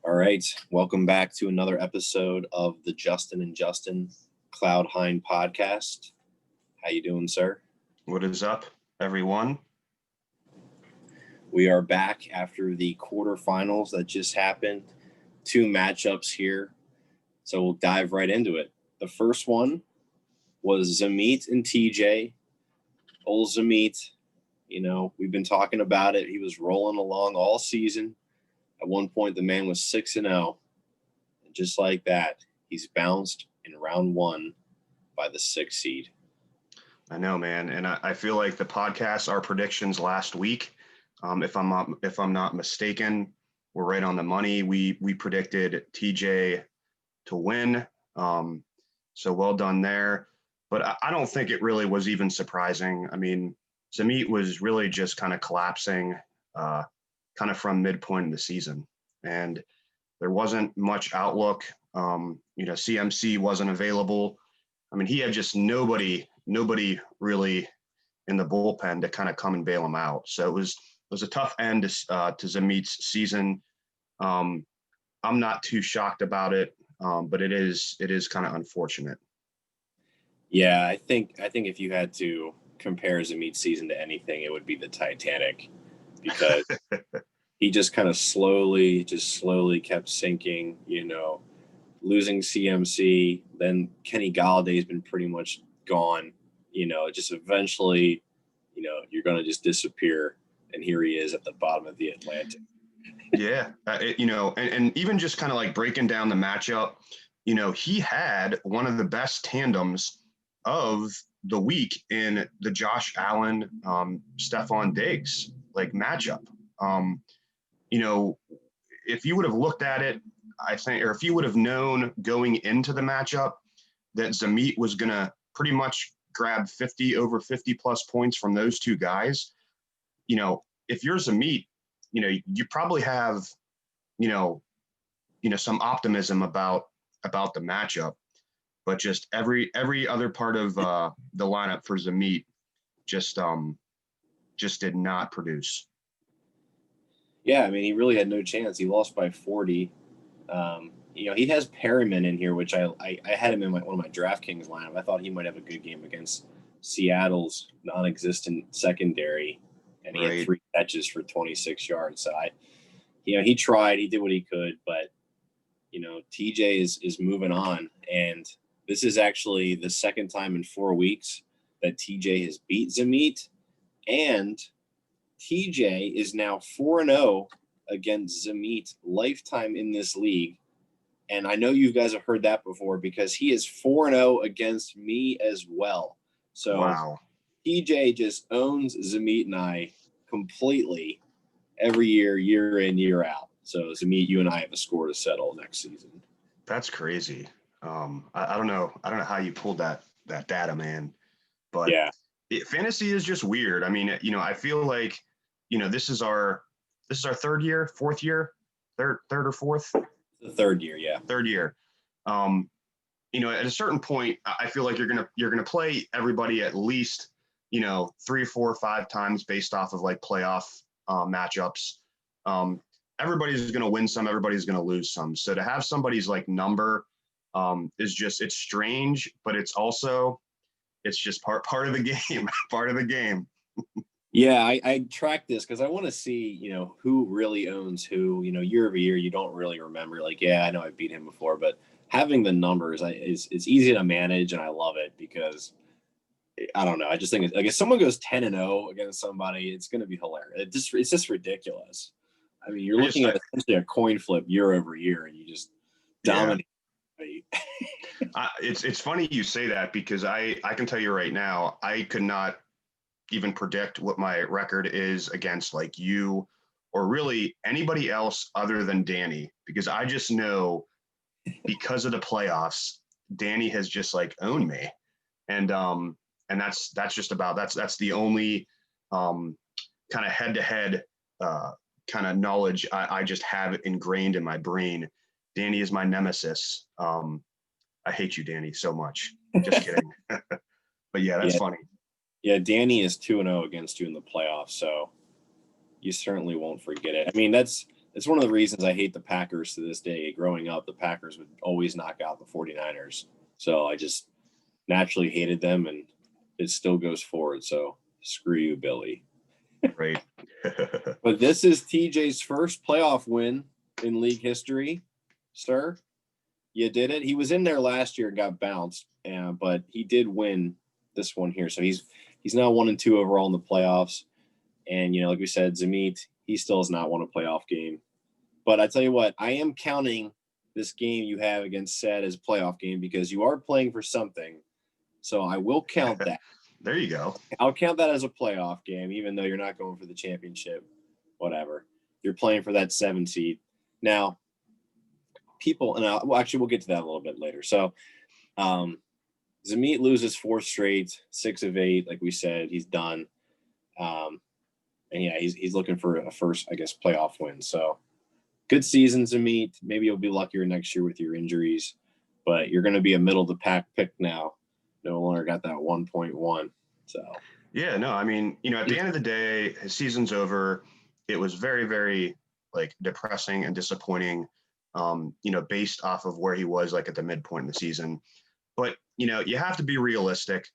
All right, welcome back to another episode of the Justin and Justin Cloud Heyne podcast. How you doing, sir? What is up, everyone? We are back after the quarterfinals that just happened. 2 matchups here, so we'll dive right into it. The first one was Zamit and TJ. Old Zamit, we've been talking about it. He was rolling along all season. At one point, the man was 6-0. And just like that, he's bounced in round 1 by the 6th seed. I know, man. And I feel like the podcast, our predictions last week, if I'm not mistaken, we're right on the money. We predicted TJ to win. So well done there. But I don't think it really was even surprising. I mean, Zamit was really just kind of collapsing kind of from midpoint in the season. And there wasn't much outlook. CMC wasn't available. I mean, he had just nobody really in the bullpen to kind of come and bail him out. So it was a tough end to Zamit's season. I'm not too shocked about it, but it is kind of unfortunate. Yeah, I think if you had to compare Zamit's season to anything, it would be the Titanic, because he just kind of slowly kept sinking, losing CMC. Then Kenny Galladay's been pretty much gone, just eventually, you're going to just disappear. And here he is at the bottom of the Atlantic. Yeah. And even just kind of like breaking down the matchup, he had one of the best tandems of the week in the Josh Allen, Stephon Diggs matchup. If you would have looked at it, I think, or if you would have known going into the matchup that Zamit was going to pretty much grab over 50 plus points from those two guys, if you're Zamit, you probably have, some optimism about the matchup, but just every other part of the lineup for Zamit just did not produce. Yeah, I mean, he really had no chance. He lost by 40. He has Perryman in here, which I had him in one of my DraftKings lineup. I thought he might have a good game against Seattle's non-existent secondary, and he had 3 catches for 26 yards. So he tried, he did what he could, but TJ is moving on, and this is actually the second time in 4 weeks that TJ has beat Zamit, and TJ is now 4-0 against Zamit lifetime in this league. And I know you guys have heard that before, because he is 4-0 against me as well. So wow. TJ just owns Zamit and I completely every year in, year out. So Zamit, you and I have a score to settle next season. That's crazy. I don't know how you pulled that data, man. But yeah, fantasy is just weird. I mean, I feel like, this is our 4th year, third or fourth. The 3rd year, yeah. 3rd year. At a certain point, I feel like you're gonna play everybody at least 3, 4, 5 times based off of playoff matchups. Everybody's gonna win some, everybody's gonna lose some. So to have somebody's number it's strange, but it's just part of the game, part of the game. Yeah, I track this because I want to see, who really owns who. Year over year, you don't really remember. I know I beat him before, but having the numbers it's easy to manage, and I love it because I don't know. I just think if someone goes 10-0 against somebody, it's going to be hilarious. It's just ridiculous. I mean, you're looking at essentially a coin flip year over year, and you just dominate. Yeah. It's funny you say that, because I can tell you right now, I could not even predict what my record is against you or really anybody else other than Danny, because I just know, because of the playoffs, Danny has just owned me. And that's just about, that's the only kind of head-to-head kind of knowledge I just have it ingrained in my brain. Danny is my nemesis. I hate you, Danny, so much. Just kidding. But yeah, that's funny. Yeah, Danny is 2-0 against you in the playoffs, so you certainly won't forget it. I mean, that's it's one of the reasons I hate the Packers to this day. Growing up, the Packers would always knock out the 49ers. So I just naturally hated them, and it still goes forward. So screw you, Billy. Right. But this is TJ's first playoff win in league history, sir. You did it. He was in there last year and got bounced, but he did win this one here. So he's now 1-2 overall in the playoffs. And, like we said, Zamit, he still has not won a playoff game. But I tell you what, I am counting this game you have against Sed as a playoff game because you are playing for something. So I will count that. There you go. I'll count that as a playoff game, even though you're not going for the championship. Whatever. You're playing for that 7 seed. Now, people, and we'll get to that a little bit later. So Zamit loses 4 straight, 6 of 8, like we said. He's done. And yeah, he's looking for a first, I guess, playoff win. So good season, Zamit. Maybe you'll be luckier next year with your injuries, but you're going to be a middle of the pack pick now. No longer got that 1.1. So yeah, no, I mean, at the end of the day, his season's over. It was very, very depressing and disappointing, based off of where he was like at the midpoint in the season. But, you have to be realistic.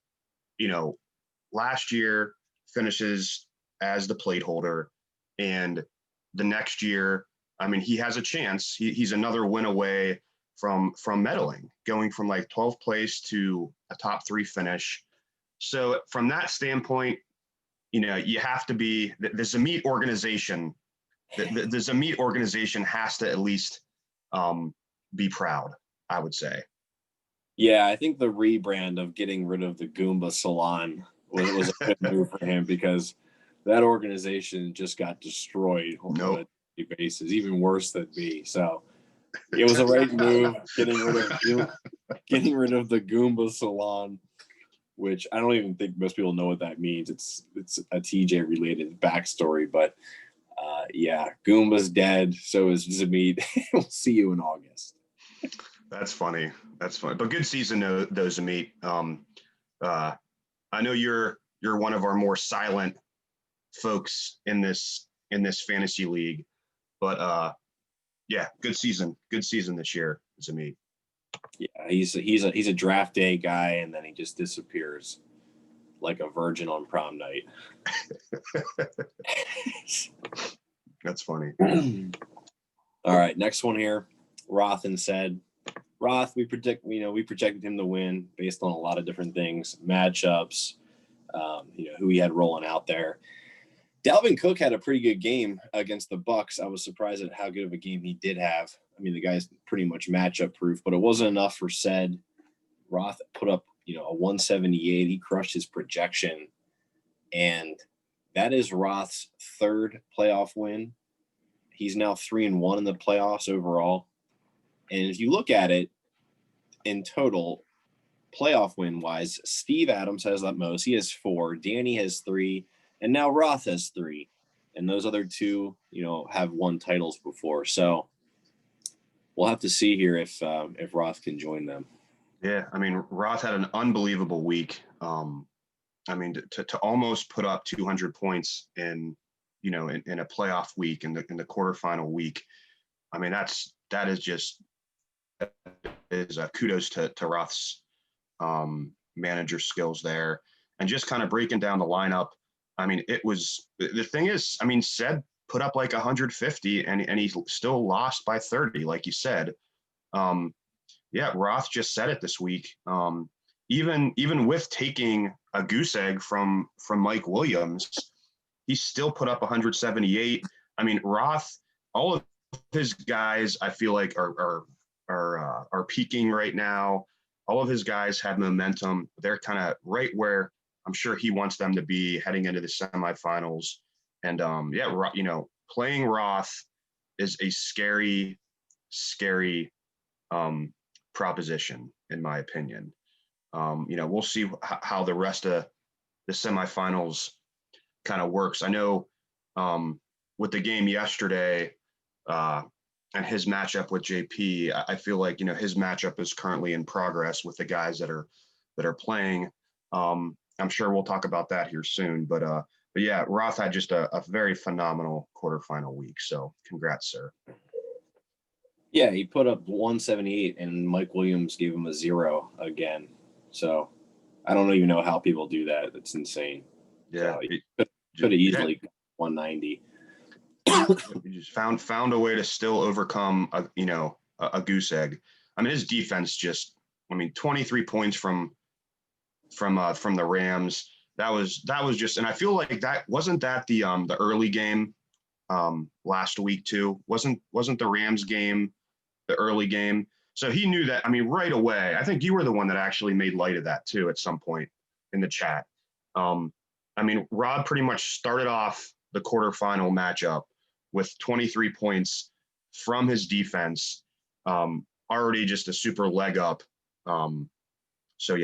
Last year finishes as the plate holder, and the next year, I mean, he has a chance. He's another win away from medaling, going from like 12th place to a top 3 finish. So from that standpoint, you have to be the Zamit organization. The Zamit organization has to at least be proud, I would say. Yeah, I think the rebrand of getting rid of the Goomba Salon was a good move for him because that organization just got destroyed on a daily basis, even worse than me. So it was a right move getting rid of the Goomba Salon, which I don't even think most people know what that means. It's a TJ related backstory, but yeah, Goomba's dead. So is Zamit. We'll see you in August. That's funny. But good season though, Zamit. I know you're one of our more silent folks in this fantasy league, but yeah, good season this year, Zamit. Yeah, he's a draft day guy, and then he just disappears like a virgin on prom night. That's funny. All right, next one here. Roth said, we projected him to win based on a lot of different things, matchups, who he had rolling out there. Dalvin Cook had a pretty good game against the Bucks. I was surprised at how good of a game he did have. I mean, the guy's pretty much matchup proof, but it wasn't enough for Sed. Roth put up, a 178. He crushed his projection, and that is Roth's 3rd playoff win. He's now 3-1 in the playoffs overall. And if you look at it in total, playoff win wise, Steve Adams has that most. He has 4. Danny has 3. And now Roth has 3. And those other 2, have won titles before. So we'll have to see here if Roth can join them. Yeah, I mean, Roth had an unbelievable week. I mean, to almost put up 200 points in a playoff week, in the quarterfinal week. I mean, that is kudos to Roth's manager skills there, and just kind of breaking down the lineup. I mean, the thing is, I mean, Sed put up like 150 and he still lost by 30, like you said. Yeah, Roth just said it this week. Even with taking a goose egg from Mike Williams, he still put up 178. I mean, Roth, all of his guys, I feel like are peaking right now. All of his guys have momentum. They're kind of right where I'm sure he wants them to be heading into the semifinals. And yeah, playing Roth is a scary proposition, in my opinion. We'll see how the rest of the semifinals kind of works. I know with the game yesterday and his matchup with JP, I feel like his matchup is currently in progress with the guys that are playing. I'm sure we'll talk about that here soon, but But yeah, Roth had just a very phenomenal quarterfinal week. So congrats, sir. Yeah, he put up 178, and Mike Williams gave him a 0 again. So I don't even know how people do that. It's insane. Yeah, So he could have easily 190. He just found a way to still overcome a goose egg. I mean, his defense just, I mean, 23 points from the Rams. That was just, and I feel like that wasn't that the early game last week too. Wasn't the Rams game the early game? So he knew that. I mean, right away. I think you were the one that actually made light of that too at some point in the chat. I mean, Rod pretty much started off the quarterfinal matchup with 23 points from his defense, already just a super leg up. So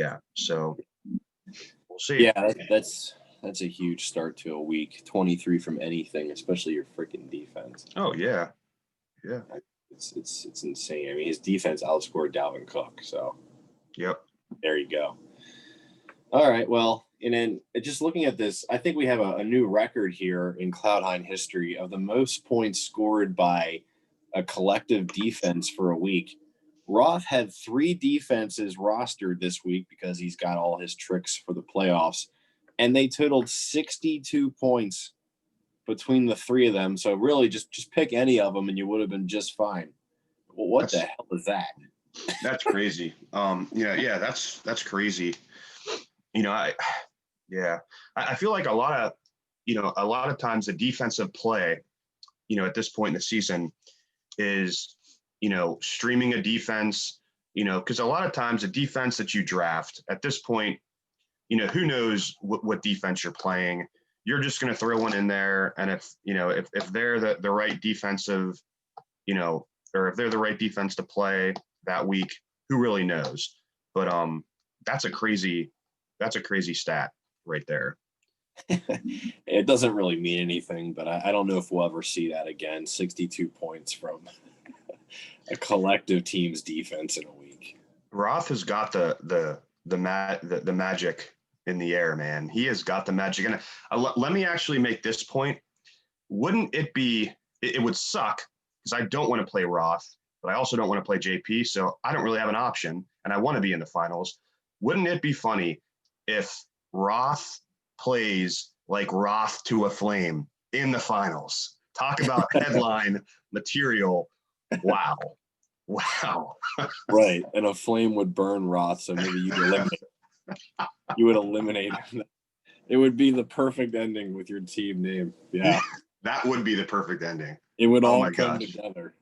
we'll see. Yeah, that's a huge start to a week. 23 from anything, especially your freaking defense. Oh yeah. It's insane. I mean, his defense outscored Dalvin Cook. So yep. There you go. All right. Well, and then just looking at this, I think we have a new record here in Cloud High history of the most points scored by a collective defense for a week. Roth had 3 defenses rostered this week because he's got all his tricks for the playoffs, and they totaled 62 points between the 3 of them. So really just pick any of them and you would have been just fine. Well, what the hell is that? That's crazy. Yeah, that's crazy. I feel like a lot of times the defensive play, at this point in the season is, streaming a defense, because a lot of times the defense that you draft at this point, who knows what defense you're playing. You're just going to throw one in there. And if they're the right defensive, or if they're the right defense to play that week, who really knows? But that's a crazy stat right there. It doesn't really mean anything, but I don't know if we'll ever see that again. 62 points from a collective team's defense in a week. Roth has got the magic in the air, man. He has got the magic. And let me actually make this point. Wouldn't it be? It would suck because I don't want to play Roth, but I also don't want to play JP. So I don't really have an option, and I want to be in the finals. Wouldn't it be funny if Roth plays like Roth to a Flame in the finals? Talk about headline material. Wow. Right. And a flame would burn Roth, so maybe you would eliminate him. It would be the perfect ending with your team name. Yeah. That would be the perfect ending. It would all come together.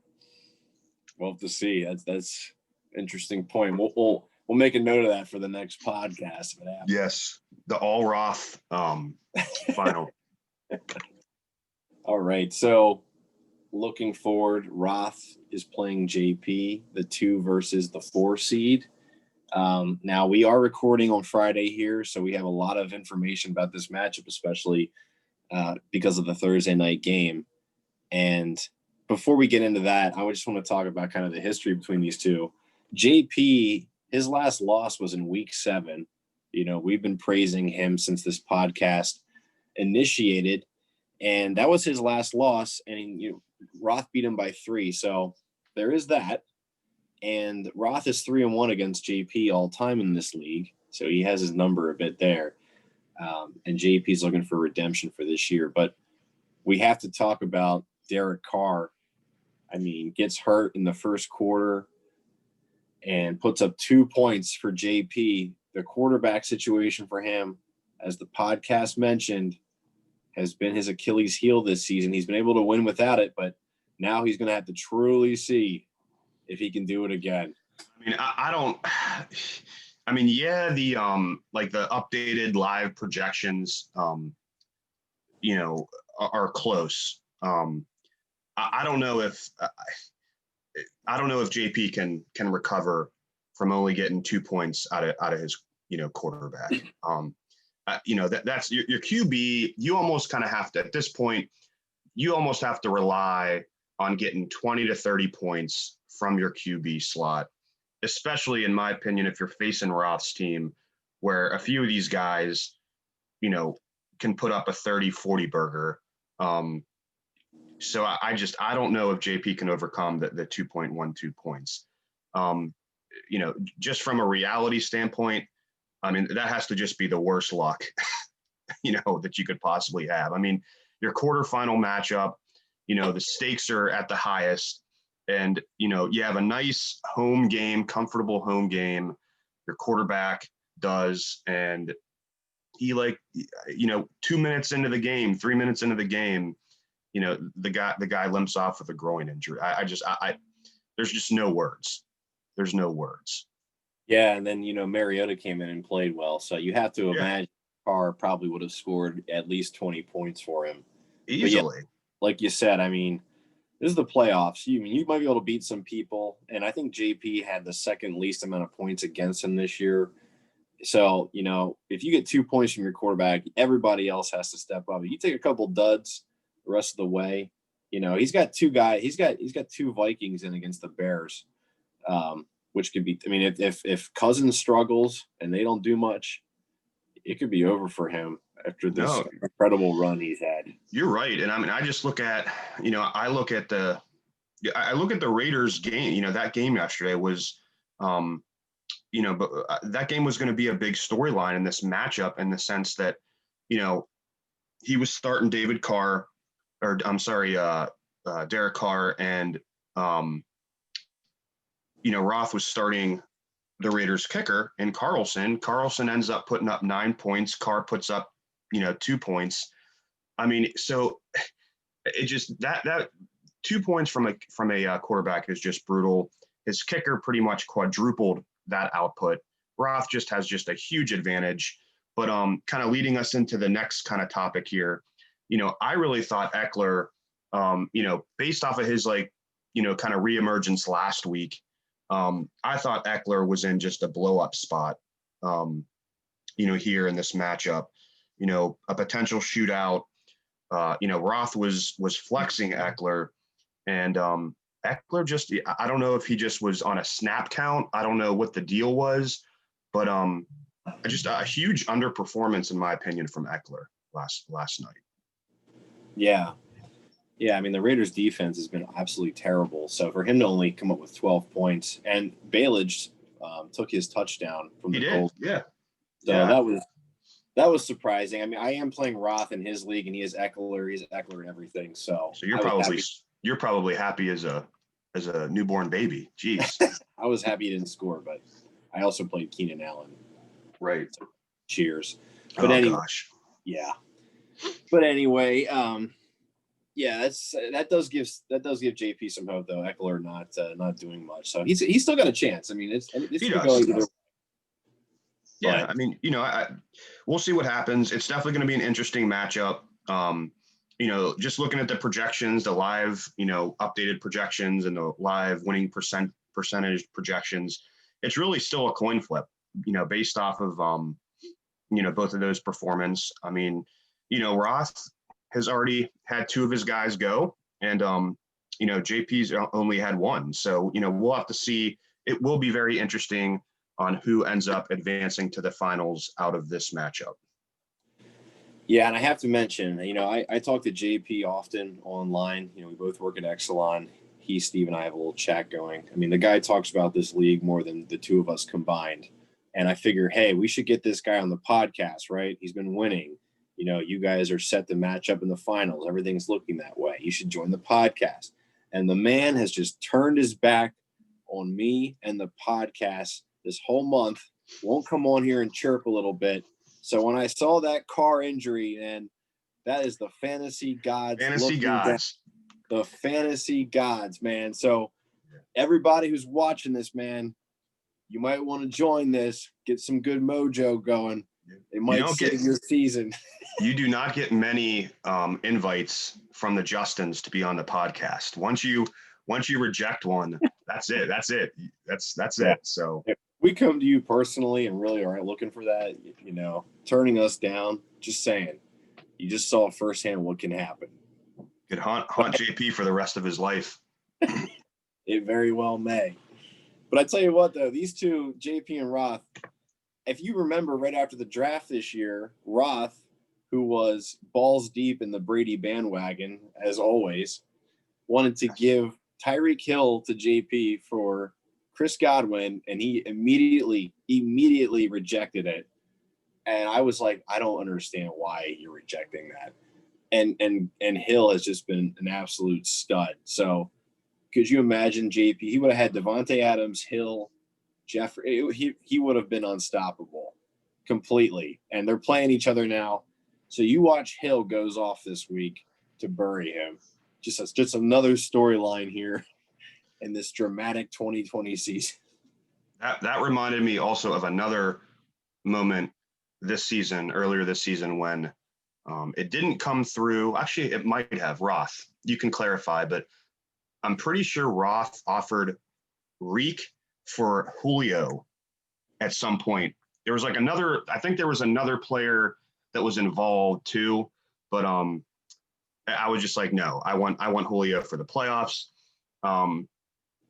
We'll have to see. That's interesting point. We'll make a note of that for the next podcast. Yes, the all Roth final. All right. So looking forward, Roth is playing JP, the 2 versus the 4 seed. Now we are recording on Friday here, so we have a lot of information about this matchup, especially because of the Thursday night game. And before we get into that, I just want to talk about kind of the history between these two. JP, his last loss was in week 7. We've been praising him since this podcast initiated, and that was his last loss. And Roth beat him by 3, so there is that. And Roth is 3-1 against JP all time in this league, so he has his number a bit there. And JP is looking for redemption for this year. But we have to talk about Derek Carr. I mean, gets hurt in the first quarter and puts up 2 points for JP. The quarterback situation for him, as the podcast mentioned, has been his Achilles heel this season. He's been able to win without it, but now he's going to have to truly see if he can do it again. I mean, I don't. I mean, yeah, the like the updated live projections, are close. I don't know if JP can recover from only getting 2 points out of his quarterback. That's your QB. You almost kind of have to, at this point, you almost have to rely on getting 20 to 30 points from your QB slot, especially in my opinion, if you're facing Roth's team, where a few of these guys, can put up a 30-40 burger. So I don't know if JP can overcome the 2.12 points. Just from a reality standpoint, I mean, that has to just be the worst luck, that you could possibly have. I mean, your quarterfinal matchup, the stakes are at the highest, and, you have a nice home game, comfortable home game. Your quarterback does, and he 2 minutes into the game, 3 minutes into the game, the guy limps off with a groin injury. There's just no words. There's no words. Yeah, and then Mariota came in and played well, so you have to imagine Carr probably would have scored at least 20 points for him Easily. Yeah, like you said, I mean, this is the playoffs. You might be able to beat some people, and I think JP had the second least amount of points against him this year. So if you get 2 points from your quarterback, everybody else has to step up. If you take a couple duds the rest of the way, he's got two guys. He's got two Vikings in against the Bears. Which could be, I mean, if Cousins struggles and they don't do much, it could be over for him after this incredible run he's had. You're right. And I mean, I just look at, I look at the Raiders game, that game yesterday was, but that game was going to be a big storyline in this matchup in the sense that, he was starting Derek Carr, and, Roth was starting the Raiders kicker and Carlson. Carlson ends up putting up 9 points. Carr puts up, 2 points. I mean, so it just that 2 points from a quarterback is just brutal. His kicker pretty much quadrupled that output. Roth just has a huge advantage. But kind of leading us into the next kind of topic here, I really thought Eckler, based off of his kind of reemergence last week, I thought Eckler was in just a blow-up spot, here in this matchup. A potential shootout. Roth was flexing Eckler, and Eckler just, I don't know if he just was on a snap count. I don't know what the deal was, but just a huge underperformance, in my opinion, from Eckler last night. Yeah. Yeah, I mean, the Raiders' defense has been absolutely terrible. So for him to only come up with 12 points, and Baelish took his touchdown from the goal. Yeah. So that was surprising. I mean, I am playing Roth in his league, and he is Eckler. He's Eckler and everything. So you're probably happy as a newborn baby. Jeez. I was happy he didn't score, but I also played Keenan Allen. Right. So, cheers. But anyway, gosh. Yeah. But anyway, yeah, that does give JP some hope though. Eckler not doing much, so he's still got a chance. I mean, he does. Yeah, I mean, we'll see what happens. It's definitely going to be an interesting matchup. Just looking at the projections, the live, updated projections and the live winning percentage projections, it's really still a coin flip. Based off of both of those performance. I mean, Roth has already had 2 of his guys go, and JP's only had 1. So we'll have to see. It will be very interesting on who ends up advancing to the finals out of this matchup. Yeah, and I have to mention, I talk to JP often online. We both work at Exelon. Steve, and I have a little chat going. I mean, the guy talks about this league more than the 2 of us combined. And I figure, hey, we should get this guy on the podcast, right? He's been winning. You guys are set to match up in the finals. Everything's looking that way. You should join the podcast. And the man has just turned his back on me and the podcast this whole month. Won't come on here and chirp a little bit. So when I saw that Carr injury, and that is the fantasy gods. The fantasy gods, man. So everybody who's watching this, man, you might want to join this, get some good mojo going. It might save your season. You do not get many invites from the Justins to be on the podcast. Once you reject one, that's it. That's it. That's it. So we come to you personally and really aren't looking for that, turning us down. Just saying. You just saw firsthand what can happen. Could haunt JP for the rest of his life. It very well may. But I tell you what, though, these 2, JP and Roth, if you remember right after the draft this year, Roth who was balls deep in the Brady bandwagon, as always, wanted to give Tyreek Hill to JP for Chris Godwin, and he immediately rejected it. And I was like, I don't understand why you're rejecting that. And Hill has just been an absolute stud. So could you imagine JP? He would have had Devontae Adams, Hill, Jeffrey. He would have been unstoppable completely. And they're playing each other now. So you watch Hill goes off this week to bury him. Just another storyline here in this dramatic 2020 season. That reminded me also of another moment earlier this season, when it didn't come through. Actually, it might have. Roth, you can clarify, but I'm pretty sure Roth offered Reek for Julio at some point. There was like I think there was another player that was involved too, but I was just like, no, I want Julio for the playoffs.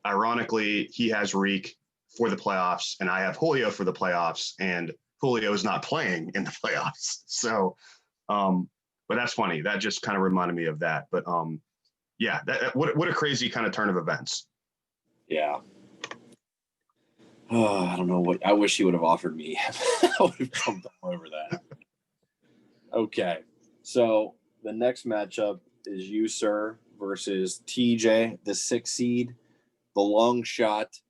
Ironically, he has Reek for the playoffs, and I have Julio for the playoffs, and Julio is not playing in the playoffs. So, but that's funny. That just kind of reminded me of that. But yeah, what a crazy kind of turn of events. Yeah. Oh, I don't know what I wish he would have offered me. I would have jumped all over that. Okay, so the next matchup is you, sir, versus TJ, the 6th seed, the long shot.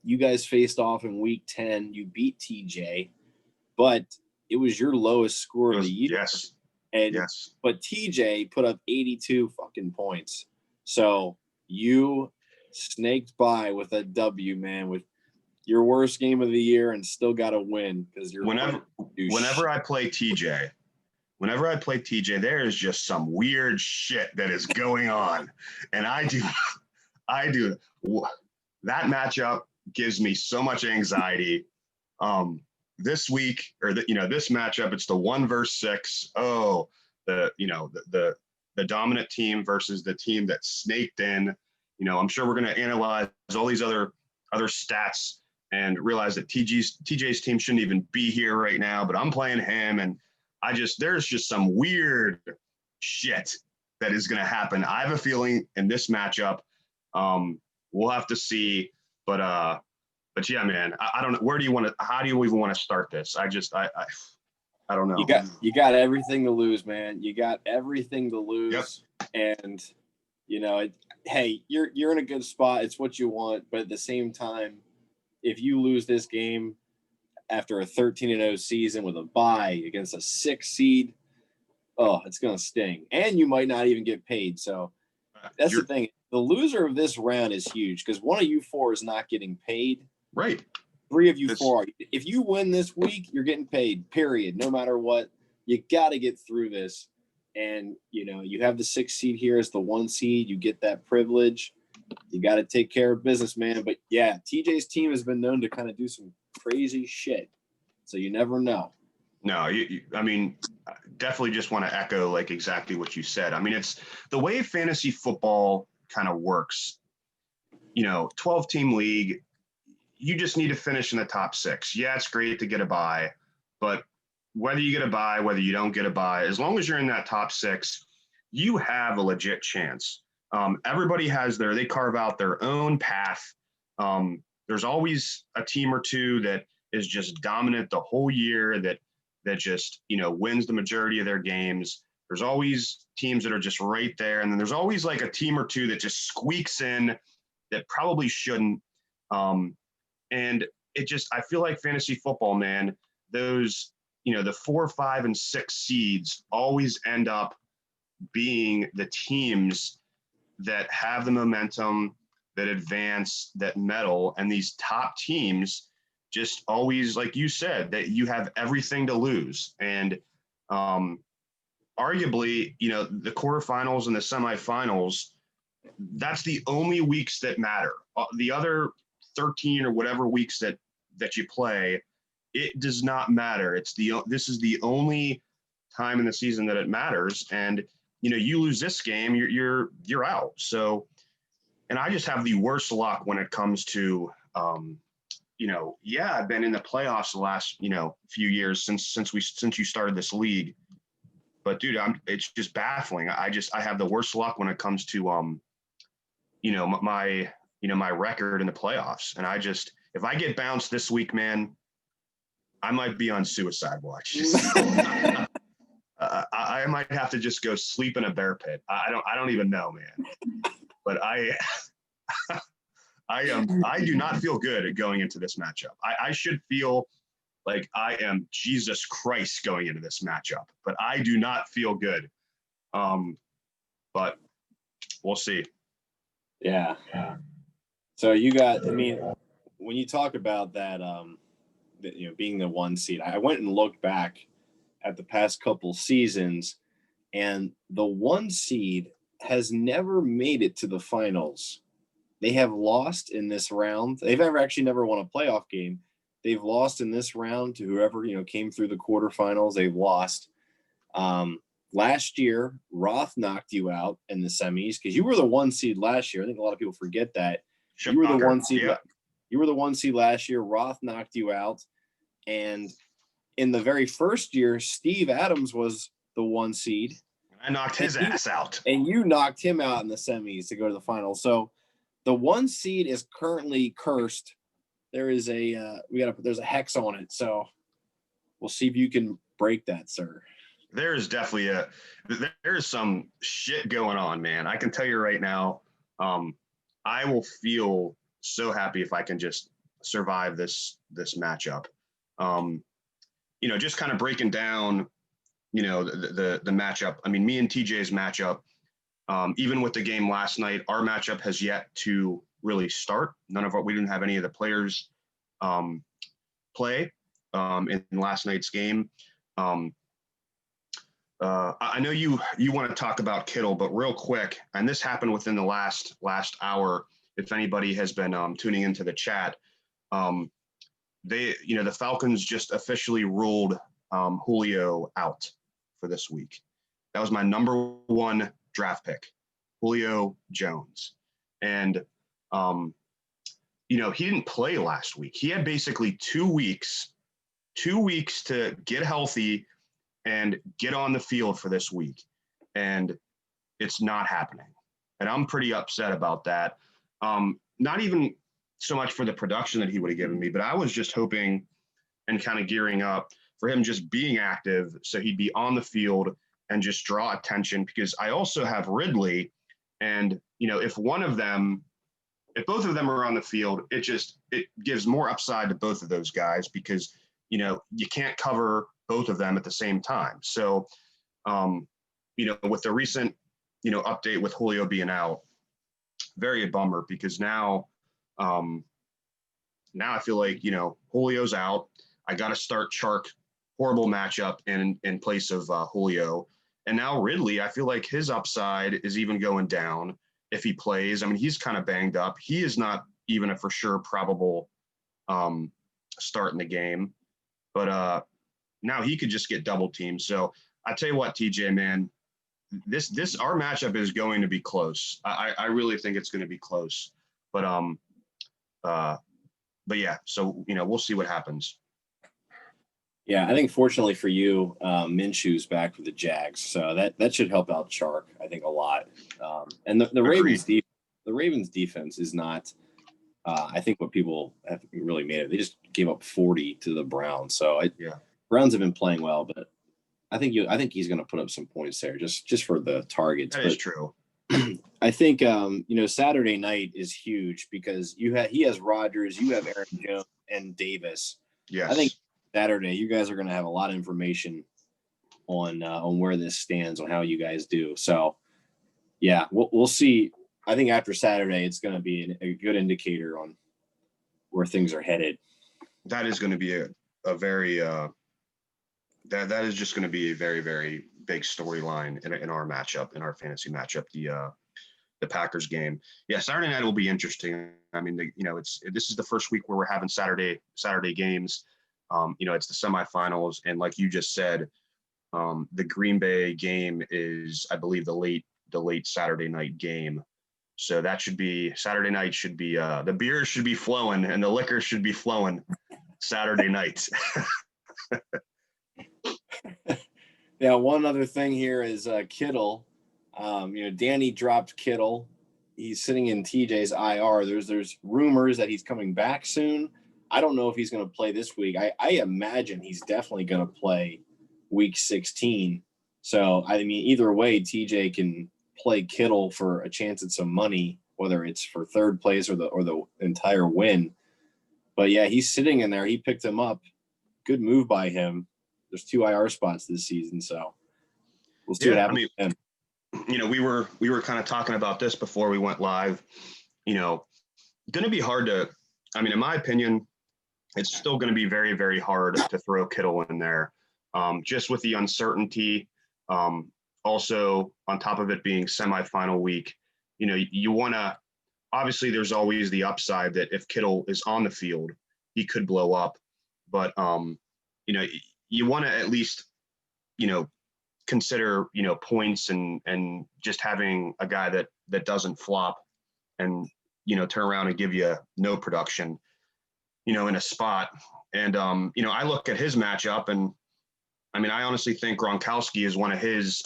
You guys faced off in week 10. You beat TJ, but it was your lowest score of the year. Yes. And yes. But TJ put up 82 fucking points. So you snaked by with a W, man, with your worst game of the year, and still got to win because you're whenever I play TJ, there is just some weird shit that is going on, and I do that matchup gives me so much anxiety. This week, or this matchup, it's the 1 versus 6. Oh, the dominant team versus the team that snaked in. I'm sure we're going to analyze all these other stats and realize that TJ's team shouldn't even be here right now, but I'm playing him, and there's just some weird shit that is going to happen. I have a feeling in this matchup, we'll have to see, but yeah, man, I don't know. How do you even want to start this? I don't know. You got everything to lose, man. You got everything to lose. Yep. And hey, you're in a good spot. It's what you want, but at the same time, if you lose this game after a 13-0 season with a bye against a 6 seed, it's going to sting. And you might not even get paid. So that's the thing. The loser of this round is huge because one of you 4 is not getting paid. Right. 3 of you 4 are. If you win this week, you're getting paid, period. No matter what, you got to get through this. And, you have the 6 seed here as the 1 seed. You get that privilege. You got to take care of business, man. But, yeah, TJ's team has been known to kind of do some crazy shit. So you never know. No, I mean, definitely just want to echo, like, exactly what you said. I mean, it's the way fantasy football kind of works. 12-team league, you just need to finish in the top 6. Yeah, it's great to get a bye, but whether you get a bye, whether you don't get a bye, as long as you're in that top 6, you have a legit chance. Everybody they carve out their own path. There's always a team or two that is just dominant the whole year, that just, wins the majority of their games. There's always teams that are just right there. And then there's always like a team or two that just squeaks in that probably shouldn't. And I feel like fantasy football, man, those, the 4, 5, and 6 seeds always end up being the teams that have the momentum, that advance, that medal. And these top teams just always, like you said, that you have everything to lose. And arguably, the quarterfinals and the semifinals, that's the only weeks that matter. The other 13 or whatever weeks that you play, it does not matter. This is the only time in the season that it matters. And, you lose this game, you're out. So, and I just have the worst luck when it comes to, yeah, I've been in the playoffs the last, few years since you started this league. But dude, it's just baffling. I have the worst luck when it comes to my record in the playoffs. And if I get bounced this week, man, I might be on suicide watch. I might have to just go sleep in a bear pit. I don't even know, man. But I do not feel good going into this matchup. I should feel like I am Jesus Christ going into this matchup, but I do not feel good. But we'll see. Yeah. So when you talk about that, being the 1 seed, I went and looked back at the past couple seasons, and the 1 seed has never made it to the finals. They have lost in this round. They've never won a playoff game. They've lost in this round to whoever, came through the quarterfinals. They've lost. Last year, Roth knocked you out in the semis because you were the 1 seed last year. I think a lot of people forget that. You were the 1 seed. Yeah. You were the 1 seed last year. Roth knocked you out. And in the very first year, Steve Adams was the 1 seed. I knocked his ass out. And you knocked him out in the semis to go to the finals. So the 1 seed is currently cursed. There is there's a hex on it. So we'll see if you can break that, sir. There's definitely there's some shit going on, man. I can tell you right now, I will feel so happy if I can just survive this matchup. Just kind of breaking down, the matchup. I mean, me and TJ's matchup, even with the game last night, our matchup has yet to really start. We didn't have any of the players play in last night's game. I know you want to talk about Kittle, but real quick, and this happened within the last hour. If anybody has been tuning into the chat, the Falcons just officially ruled Julio out for this week. That was my number 1 draft pick, Julio Jones, and he didn't play last week. He had basically 2 weeks to get healthy and get on the field for this week. And it's not happening. And I'm pretty upset about that. Not even so much for the production that he would have given me, but I was just hoping and kind of gearing up for him just being active so he'd be on the field and just draw attention, because I also have Ridley. And, if both of them are on the field, it gives more upside to both of those guys, because, you can't cover both of them at the same time. So, with the recent, update with Julio being out, very a bummer, because now I feel like, Julio's out. I got to start Chark, horrible matchup in place of Julio. And now Ridley, I feel like his upside is even going down if he plays. I mean, he's kind of banged up. He is not even a for sure probable start in the game. But now he could just get double teamed. So I tell you what, TJ, man, our matchup is going to be close. I really think it's going to be close. But yeah, so we'll see what happens. Yeah, I think fortunately for you, Minshew's back for the Jags, so that should help out Chark, I think, a lot. And the Ravens defense is not, I think, what people have really made it. They just gave up 40 to the Browns, so Browns have been playing well, but I think he's going to put up some points there just for the targets. That is true. I think Saturday night is huge because he has Rodgers, you have Aaron Jones and Davis. Yes. I think Saturday you guys are going to have a lot of information on where this stands, on how you guys do. So yeah, we'll see. I think after Saturday it's going to be a good indicator on where things are headed. That is going to be a very that is just going to be a very, very big storyline in our matchup, in our fantasy matchup, the Packers game. Yeah, Saturday night will be interesting. I mean, this is the first week where we're having Saturday games. It's the semifinals, and like you just said, the Green Bay game is, I believe, the late Saturday night game. So that should be Saturday night. Should be the beers should be flowing and the liquor should be flowing Saturday night. Yeah, one other thing here is Kittle. Danny dropped Kittle. He's sitting in TJ's IR. There's rumors that he's coming back soon. I don't know if he's going to play this week. I imagine he's definitely going to play week 16. So, I mean, either way, TJ can play Kittle for a chance at some money, whether it's for third place or the entire win. But, yeah, he's sitting in there. He picked him up. Good move by him. There's 2 IR spots this season, so we'll see what happens. We were kind of talking about this before we went live. Going to be hard to. I mean, in my opinion, it's still going to be very, very hard to throw Kittle in there, just with the uncertainty. Also, on top of it being semifinal week, you want to. Obviously, there's always the upside that if Kittle is on the field, he could blow up, but you want to at least, consider, points and just having a guy that doesn't flop and, turn around and give you no production, in a spot. And, I look at his matchup and I mean, I honestly think Gronkowski is one of his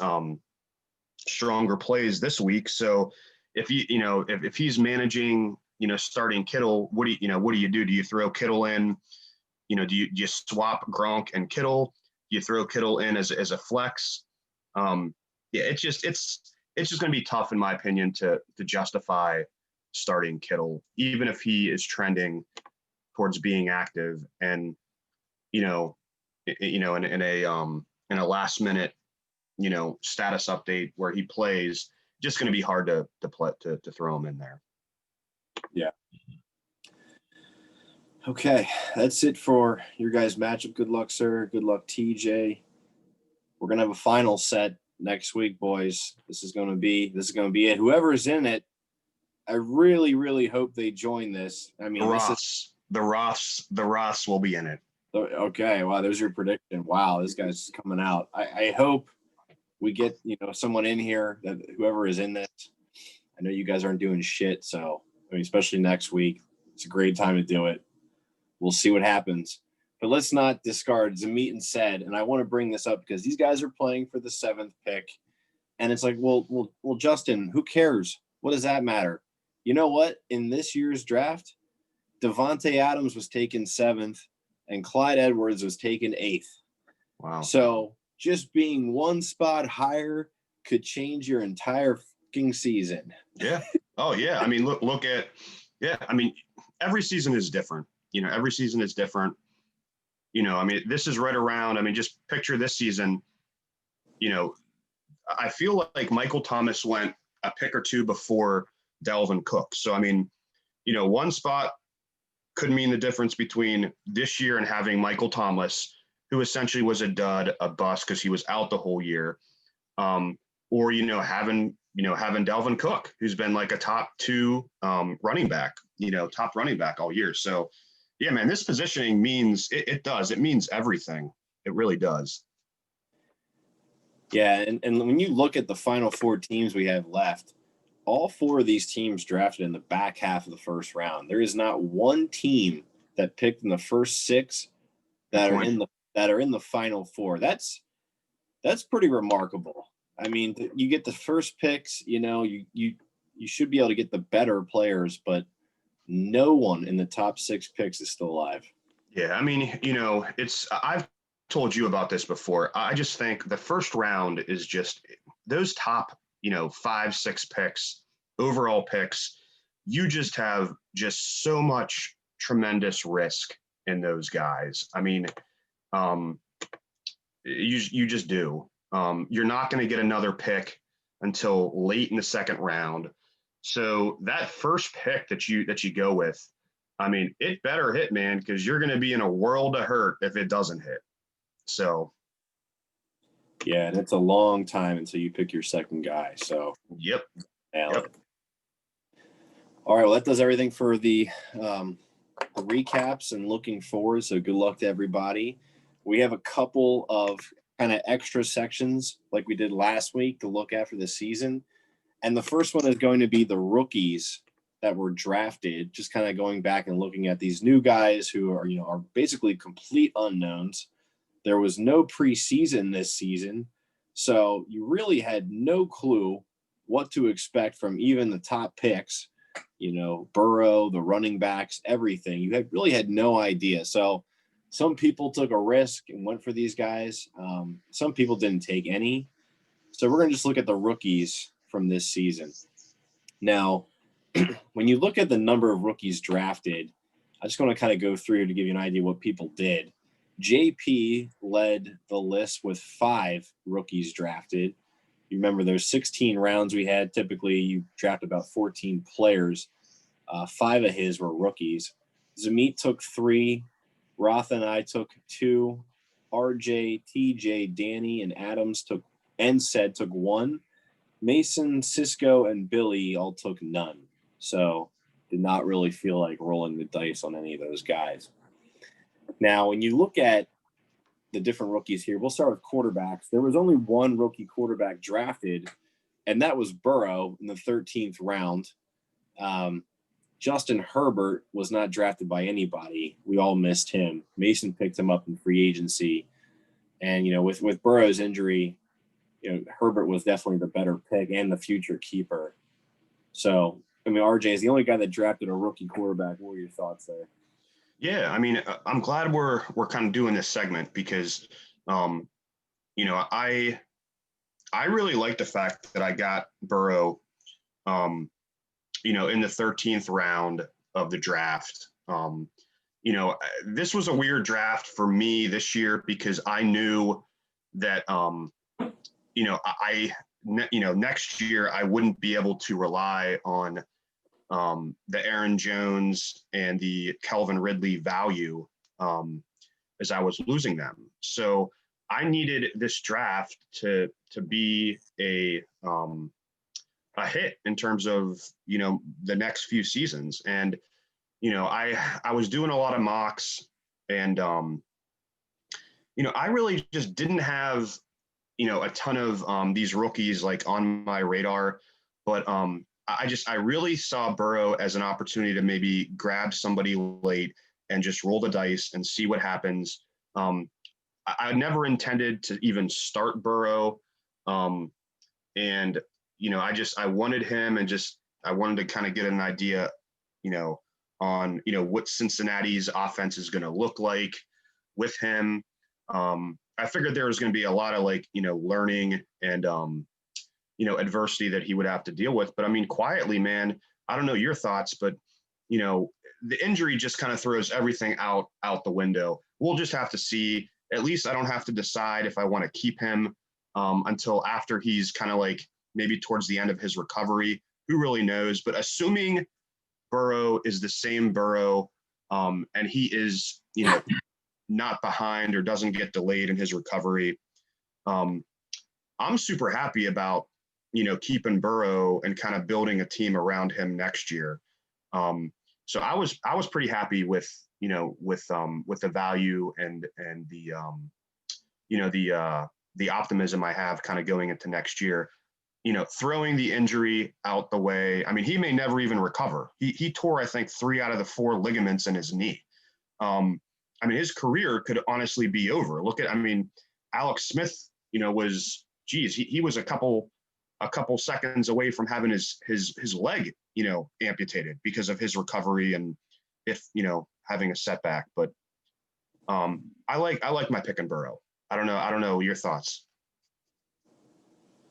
stronger plays this week. So if if he's managing, starting Kittle, what do you do? Do you throw Kittle in? Do you swap Gronk and Kittle? Do you throw Kittle in as a flex? It's just going to be tough, in my opinion, to justify starting Kittle, even if he is trending towards being active. And in a last minute, status update where he plays, just going to be hard to throw him in there. Yeah. Okay, that's it for your guys' matchup. Good luck, sir. Good luck, TJ. We're gonna have a final set next week, boys. This is gonna be it. Whoever's in it, I really, really hope they join this. I mean, the Roths will be in it. Okay, wow, there's your prediction. Wow, this guy's coming out. I hope we get someone in here that whoever is in this. I know you guys aren't doing shit, so I mean, especially next week, it's a great time to do it. We'll see what happens. But let's not discard Zamit and said, and I want to bring this up because these guys are playing for the 7th pick. And it's like, well, Justin, who cares? What does that matter? You know what? In this year's draft, Devontae Adams was taken 7th and Clyde Edwards was taken 8th. Wow. So just being one spot higher could change your entire fucking season. Yeah. Oh, yeah. I mean, look at – yeah. I mean, every season is different. Every season is different. I mean, this is right around, I mean, just picture this season, I feel like Michael Thomas went a pick or two before Dalvin Cook. So, I mean, one spot could mean the difference between this year and having Michael Thomas, who essentially was a dud, a bust because he was out the whole year, or, having Dalvin Cook, who's been like a top 2 running back, top running back all year. So, yeah, man, this positioning means it does. It means everything. It really does. Yeah, and when you look at the final 4 teams we have left, all 4 of these teams drafted in the back half of the first round. There is not one team that picked in the first 6 that are in the final 4. That's pretty remarkable. I mean, you get the first picks, you should be able to get the better players, but no one in the top 6 picks is still alive. Yeah, I mean, I've told you about this before. I just think the first round is just those top, 5, 6 picks, overall picks. You just have just so much tremendous risk in those guys. I mean, you just do. You're not going to get another pick until late in the second round. So that first pick that you go with, I mean, it better hit, man, because you're going to be in a world of hurt if it doesn't hit. So. Yeah, and it's a long time until you pick your second guy. So. Yep. All right, well, that does everything for the recaps and looking forward. So good luck to everybody. We have a couple of kind of extra sections like we did last week to look at for the season. And the first one is going to be the rookies that were drafted, just kind of going back and looking at these new guys who are, are basically complete unknowns. There was no preseason this season, so you really had no clue what to expect from even the top picks, Burrow, the running backs, everything. You really had no idea. So some people took a risk and went for these guys. Some people didn't take any. So we're going to just look at the rookies from this season. Now, when you look at the number of rookies drafted, I just want to kind of go through to give you an idea what people did. JP led the list with 5 rookies drafted. You remember there's 16 rounds we had. Typically, you draft about 14 players. 5 of his were rookies. Zamit took 3. Roth and I took 2. RJ, TJ, Danny, and Adams took 1. Mason, Cisco, and Billy all took none. So did not really feel like rolling the dice on any of those guys. Now, when you look at the different rookies here, we'll start with quarterbacks. There was only one rookie quarterback drafted, and that was Burrow in the 13th round. Justin Herbert was not drafted by anybody. We all missed him. Mason picked him up in free agency. And, with Burrow's injury, Herbert was definitely the better pick and the future keeper. So, RJ is the only guy that drafted a rookie quarterback. What were your thoughts there? Yeah, I'm glad we're kind of doing this segment because, I really like the fact that I got Burrow, in the 13th round of the draft. This was a weird draft for me this year because I knew that, next year I wouldn't be able to rely on the Aaron Jones and the Calvin Ridley value as I was losing them. So I needed this draft to be a hit in terms of, the next few seasons. And, I was doing a lot of mocks and, I really just didn't have, a ton of these rookies like on my radar, but I really saw Burrow as an opportunity to maybe grab somebody late and just roll the dice and see what happens. I never intended to even start Burrow. And, I wanted him and I wanted to kind of get an idea, on, what Cincinnati's offense is going to look like with him. I figured there was going to be a lot of learning and, adversity that he would have to deal with. But quietly, man, I don't know your thoughts, but, the injury just kind of throws everything out the window. We'll just have to see. At least I don't have to decide if I want to keep him until after he's kind of maybe towards the end of his recovery. Who really knows? But assuming Burrow is the same Burrow and he is, not behind or doesn't get delayed in his recovery, I'm super happy about, keeping Burrow and kind of building a team around him next year. So I was pretty happy with the value and the optimism I have kind of going into next year. Throwing the injury out the way. He may never even recover. He tore, I think, 3 out of the 4 ligaments in his knee. His career could honestly be over. Look at, Alex Smith, he was a couple seconds away from having his leg, amputated because of his recovery and having a setback. But I like my pick in Burrow. I don't know your thoughts.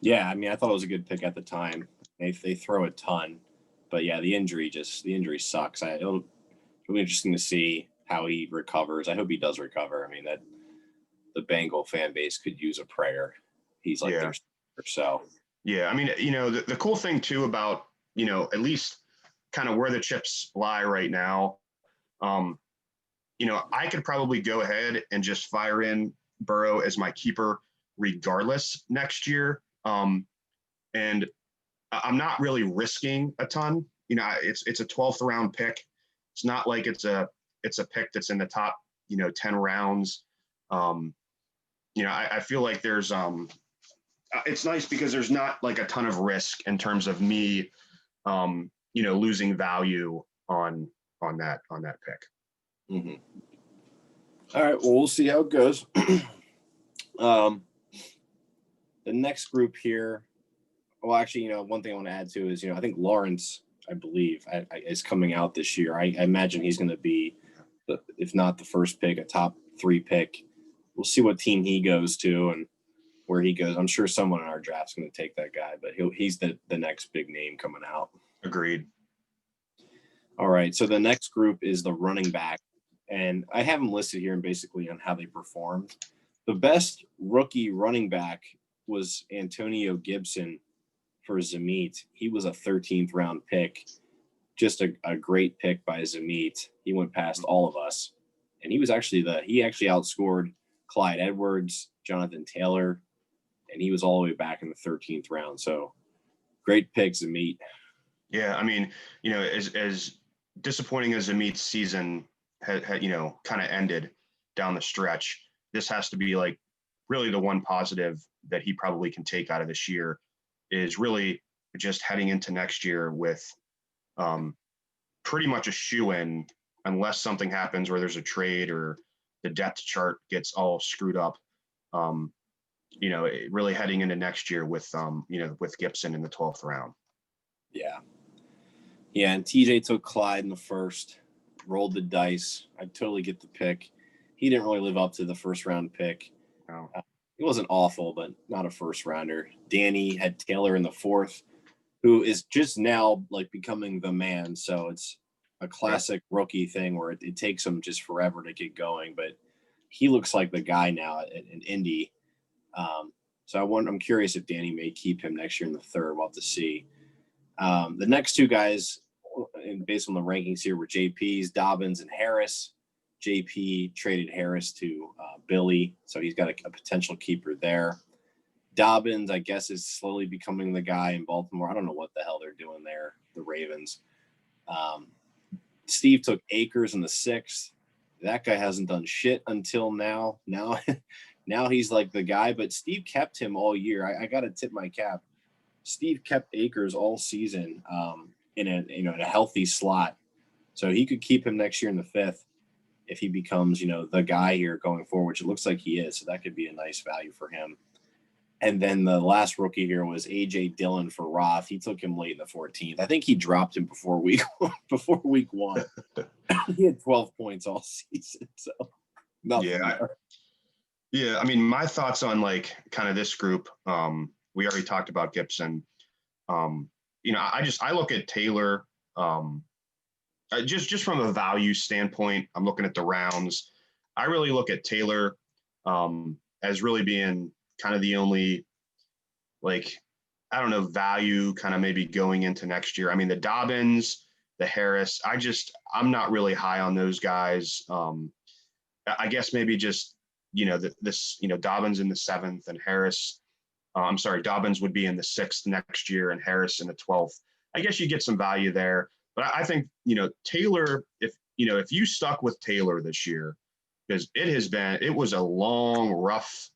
Yeah, I thought it was a good pick at the time. They throw a ton, but yeah, the injury sucks. It'll be interesting to see how he recovers. I hope he does recover. That the Bengal fan base could use a prayer. He's their so. Yeah, the cool thing too about at least kind of where the chips lie right now. I could probably go ahead and just fire in Burrow as my keeper regardless next year. And I'm not really risking a ton. It's a 12th round pick. It's not like it's a pick that's in the top, 10 rounds. I feel like there's it's nice because there's not like a ton of risk in terms of me, losing value on that pick. Mm-hmm. All right. Well, we'll see how it goes. The next group here. Well, actually, one thing I want to add to is, I think Lawrence, I believe, is coming out this year. I imagine he's going to be, if not the first pick, a top 3 pick. We'll see what team he goes to and where he goes. I'm sure someone in our draft's going to take that guy, but he's the next big name coming out. Agreed. All right. So the next group is the running back. And I have them listed here and basically on how they performed. The best rookie running back was Antonio Gibson for Zamit. He was a 13th round pick. Just a great pick by Zamit. He went past all of us. And he actually outscored Clyde Edwards, Jonathan Taylor, and he was all the way back in the 13th round. So great pick, Zamit. Yeah, I mean, as disappointing as Zamit's season had kind of ended down the stretch, this has to be like really the one positive that he probably can take out of this year is really just heading into next year with pretty much a shoe-in unless something happens where there's a trade or the depth chart gets all screwed up. Really heading into next year with with Gibson in the 12th round. Yeah. Yeah, and TJ took Clyde in the first, rolled the dice. I totally get the pick. He didn't really live up to the first round pick. No. He wasn't awful, but not a first rounder. Danny had Taylor in the 4th, who is just now like becoming the man. So it's a classic rookie thing where it takes him just forever to get going, but he looks like the guy now in Indy. So I'm curious if Danny may keep him next year in the 3rd. We'll have to see. The next 2 guys, based on the rankings here, were JP's, Dobbins and Harris. JP traded Harris to Billy, so he's got a potential keeper there. Dobbins, I guess, is slowly becoming the guy in Baltimore. I don't know what the hell they're doing there, the Ravens. Steve took Akers in the 6th. That guy hasn't done shit until now. Now he's like the guy, but Steve kept him all year. I got to tip my cap. Steve kept Akers all season in a healthy slot, so he could keep him next year in the 5th if he becomes the guy here going forward, which it looks like he is. So that could be a nice value for him. And then the last rookie here was AJ Dillon for Roth. He took him late in the 14th. I think he dropped him before week 1. He had 12 points all season. So nothing. Yeah. I mean, my thoughts on like kind of this group. We already talked about Gibson. I look at Taylor. Just from a value standpoint, I'm looking at the rounds. I really look at Taylor as really being kind of the only, value kind of maybe going into next year. I mean, the Dobbins, the Harris, I'm not really high on those guys. I guess maybe just, Dobbins in the 7th and Harris. Dobbins would be in the 6th next year and Harris in the 12th. I guess you get some value there. But I think, Taylor, if you stuck with Taylor this year, because it was a long, rough,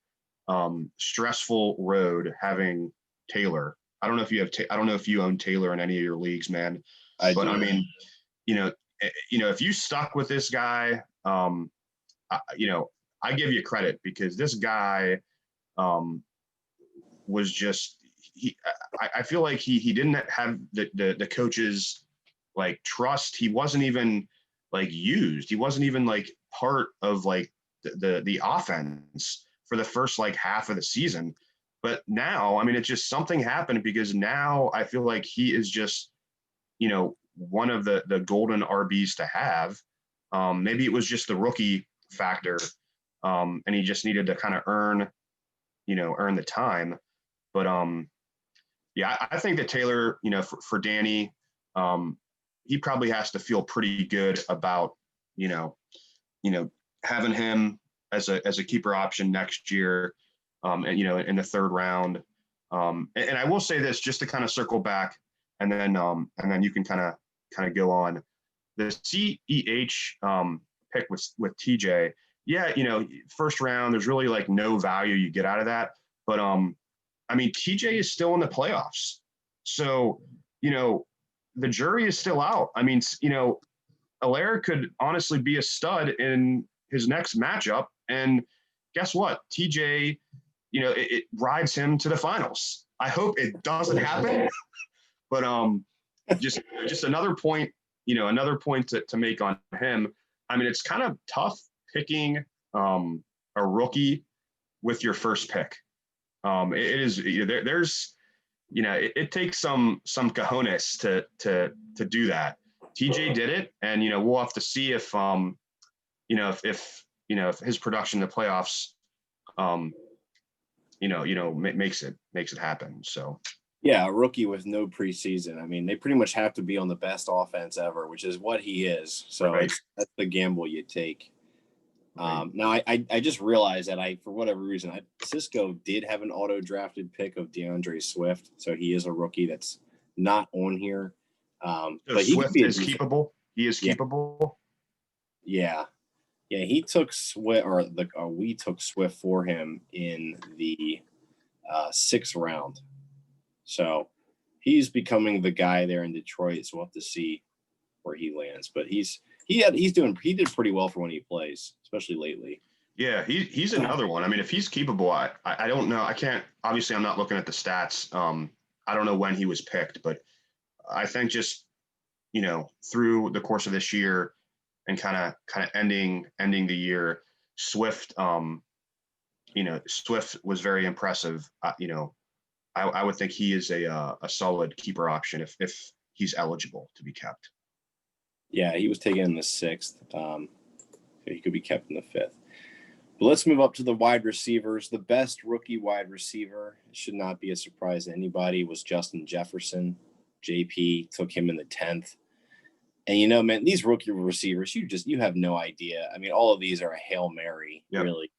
stressful road having Taylor. I don't know if you own Taylor in any of your leagues, man. I mean, if you stuck with this guy, I give you credit because this guy was just I feel like he didn't have the coaches trust. He wasn't even used. He wasn't even part of the offense for the first half of the season. But now, I mean, it's just something happened because now I feel like he is just, one of the golden RBs to have. Maybe it was just the rookie factor, and he just needed to kind of earn the time. But I think that Taylor, for Danny, he probably has to feel pretty good about, having him as a keeper option next year, and in the 3rd round. And I will say this just to kind of circle back, and then you can kind of go on. The CEH pick with TJ, first round, there's really no value you get out of that, but I mean, TJ is still in the playoffs. So, the jury is still out. I mean, Allaire could honestly be a stud in his next matchup. And guess what? TJ, it rides him to the finals. I hope it doesn't happen. But just another point, to make on him. I mean, it's kind of tough picking a rookie with your first pick. It is there's it takes some cojones to do that. TJ did it, and we'll have to see if if his production in the playoffs makes it happen. So Yeah, a rookie with no preseason. I mean, they pretty much have to be on the best offense ever, which is what he is. So right. that's the gamble you take. Right. Now, I just realized that for whatever reason, Cisco did have an auto-drafted pick of DeAndre Swift, so he is a rookie that's not on here. But Swift is keepable. He is keepable. Yeah. He took Swift, or we took Swift for him in the 6th round. So he's becoming the guy there in Detroit. So we'll have to see where he lands. But he did pretty well for when he plays, especially lately. Yeah, he's another one. I mean, if he's keepable, I don't know. I can't. Obviously, I'm not looking at the stats. I don't know when he was picked, but I think just through the course of this year and kind of ending the year, Swift. Swift was very impressive. I would think he is a solid keeper option if he's eligible to be kept. Yeah, he was taken in the 6th. He could be kept in the 5th. But let's move up to the wide receivers. The best rookie wide receiver, it should not be a surprise to anybody, was Justin Jefferson. JP took him in the 10th. And, man, these rookie receivers, you have no idea. I mean, all of these are a Hail Mary, really.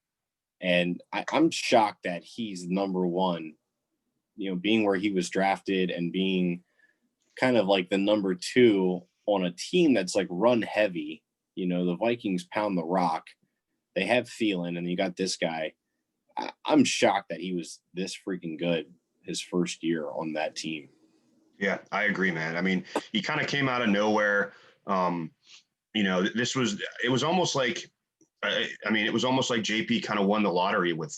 And I'm shocked that he's number one, being where he was drafted and being kind of like the number 2 on a team that's like run heavy. The Vikings pound the rock. They have Thielen, and you got this guy. I'm shocked that he was this freaking good his first year on that team. Yeah, I agree, man. I mean, he kind of came out of nowhere. It was almost like, it was almost like JP kind of won the lottery with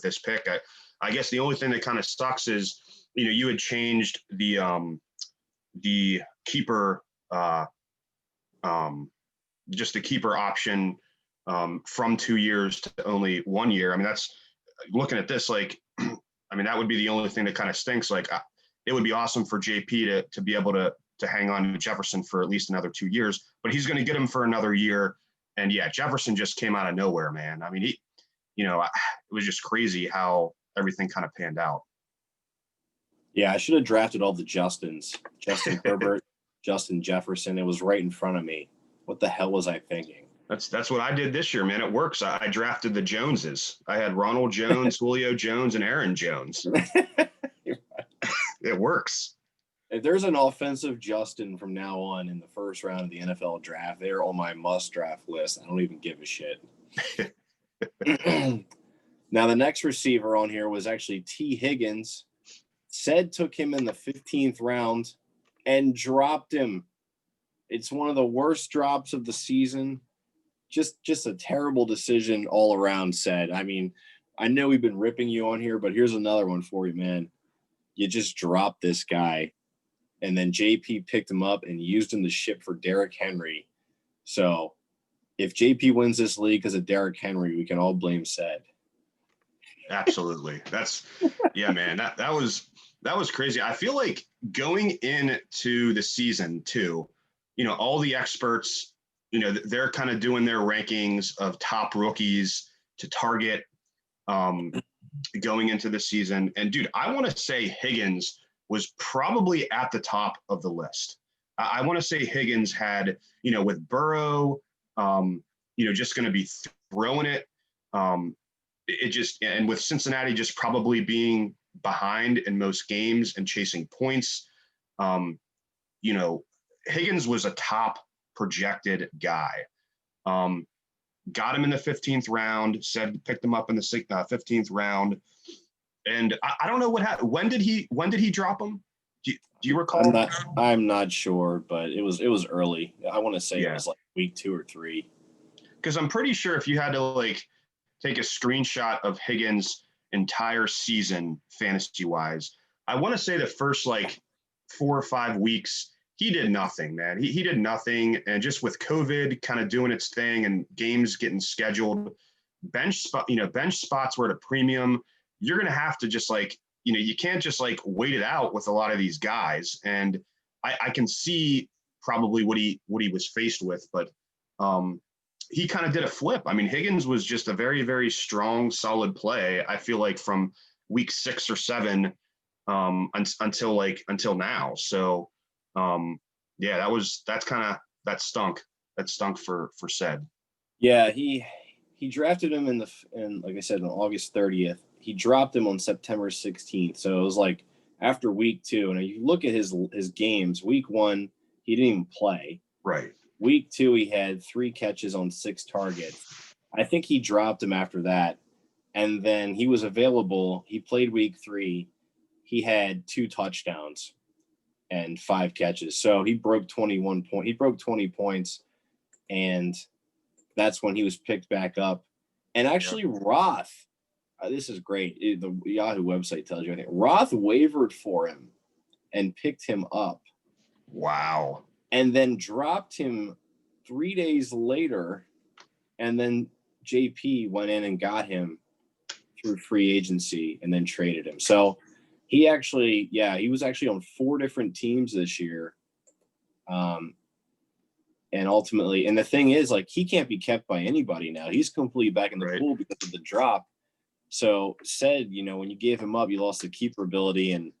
this pick. I guess the only thing that kind of sucks is, you had changed the keeper, just the keeper option from 2 years to only 1 year. I mean, that's looking at this, like, I mean, that would be the only thing that kind of stinks. Like, it would be awesome for JP to be able to hang on to Jefferson for at least another 2 years, but he's going to get him for another year. And yeah, Jefferson just came out of nowhere, man. I mean, it was just crazy how everything kind of panned out. Yeah, I should have drafted all the Justins. Justin Herbert, Justin Jefferson. It was right in front of me. What the hell was I thinking? That's what I did this year, man. It works. I drafted the Joneses. I had Ronald Jones, Julio Jones, and Aaron Jones. It works. If there's an offensive Justin from now on in the first round of the NFL draft, they're on my must draft list. I don't even give a shit. Now, the next receiver on here was actually T. Higgins. Said took him in the 15th round and dropped him. It's one of the worst drops of the season. Just a terrible decision all around, Said. I mean, I know we've been ripping you on here, but here's another one for you, man. You just dropped this guy. And then JP picked him up and used him to ship for Derrick Henry. So if JP wins this league because of Derrick Henry, we can all blame Said. Absolutely. Yeah, man, that was crazy. I feel like going into the season too, all the experts, they're kind of doing their rankings of top rookies to target going into the season. And dude, I want to say Higgins was probably at the top of the list. I want to say Higgins had, with Burrow, just going to be throwing it. And with Cincinnati just probably being behind in most games and chasing points, Higgins was a top projected guy. got him in the 15th round, said picked him up in the 15th round. And I don't know what happened. When did he drop him? Do you recall? I'm not sure, but it was early. I want to say it was like week 2 or 3. Because I'm pretty sure if you had to like take a screenshot of Higgins' entire season fantasy wise, I want to say the first like 4 or 5 weeks, he did nothing, man. He did nothing. And just with COVID kind of doing its thing and games getting scheduled, bench spots were at a premium. You're going to have to just like, you can't just like wait it out with a lot of these guys. And I can see probably what he was faced with, but he kind of did a flip. I mean, Higgins was just a very, very strong, solid play. I feel like from week 6 or 7 until now. So that stunk. That stunk for Sed. Yeah, he drafted him in like I said, on August 30th. He dropped him on September 16th. So it was like after week 2. And if you look at his games, week 1, he didn't even play. Right. Week 2, he had 3 catches on 6 targets. I think he dropped him after that. And then he was available. He played week 3. He had 2 touchdowns and 5 catches. So he broke 21 points. He broke 20 points. And that's when he was picked back up. And actually, Roth, this is great. The Yahoo website tells you, I think Roth wavered for him and picked him up. Wow. And then dropped him 3 days later. And then JP went in and got him through free agency and then traded him. So he was actually on 4 different teams this year. And ultimately, and the thing is, like, he can't be kept by anybody now. He's completely back in the pool because of the drop. So Sed, when you gave him up, you lost the keeper ability, and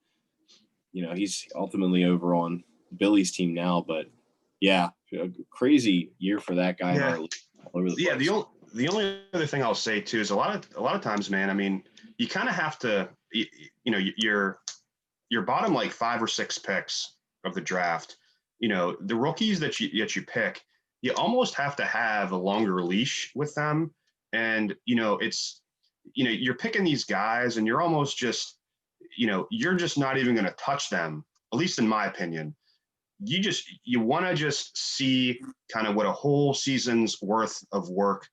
he's ultimately over on Billy's team now. But yeah, a crazy year for that guy. Yeah, all over the place. The only other thing I'll say too is a lot of times, man. I mean, you kind of have to, your bottom like 5 or 6 picks of the draft. The rookies that you pick, you almost have to have a longer leash with them. And, it's, you're picking these guys and you're almost just, you're just not even going to touch them, at least in my opinion. You want to just see kind of what a whole season's worth of work,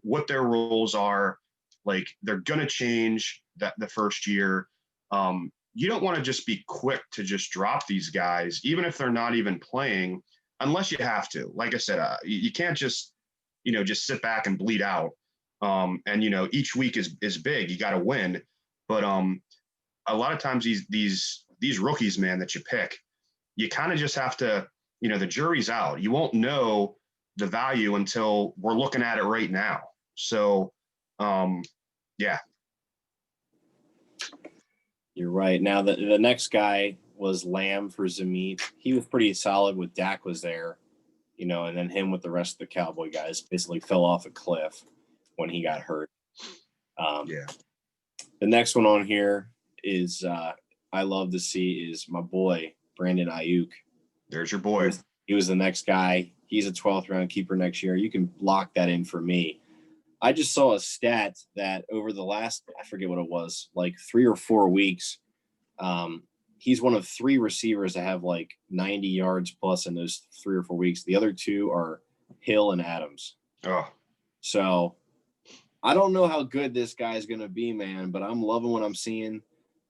what their roles are. Like, they're going to change the first year. You don't want to just be quick to just drop these guys, even if they're not even playing, unless you have to. Like I said, you can't just, just sit back and bleed out. And, each week is big. You got to win. But a lot of times these rookies, man, that you pick, you kind of just have to, the jury's out. You won't know the value until we're looking at it right now. So, yeah. You're right. Now, the next guy was Lamb for Zamit. He was pretty solid with Dak was there, and then him with the rest of the Cowboy guys basically fell off a cliff when he got hurt. The next one on here is I love to see is my boy, Brandon Ayuk. There's your boy. He was the next guy. He's a 12th round keeper next year. You can lock that in for me. I just saw a stat that over the last, I forget what it was, like 3 or 4 weeks, he's one of 3 receivers that have like 90 yards plus in those 3 or 4 weeks. The other 2 are Hill and Adams. Oh. So I don't know how good this guy is going to be, man, but I'm loving what I'm seeing.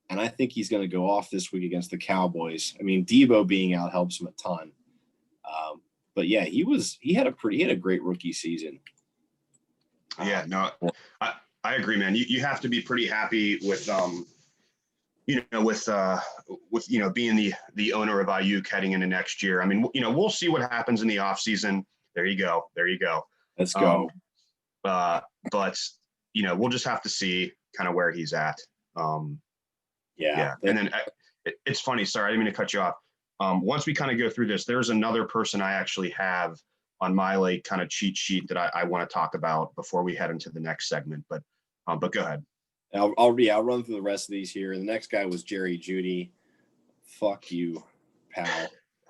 And I think he's going to go off this week against the Cowboys. I mean, Debo being out helps him a ton. But yeah, he had a great rookie season. Yeah, no, I agree, man. You have to be pretty happy with with being the owner of Ayuk heading into next year. I mean, we'll see what happens in the offseason. There you go. Let's go. But we'll just have to see kind of where he's at. Yeah. And then it's funny. Sorry, I didn't mean to cut you off. Once we kind of go through this, there's another person I actually have on my like kind of cheat sheet that I want to talk about before we head into the next segment. But go ahead. I'll run through the rest of these here. The next guy was Jerry Jeudy. Fuck you, pal.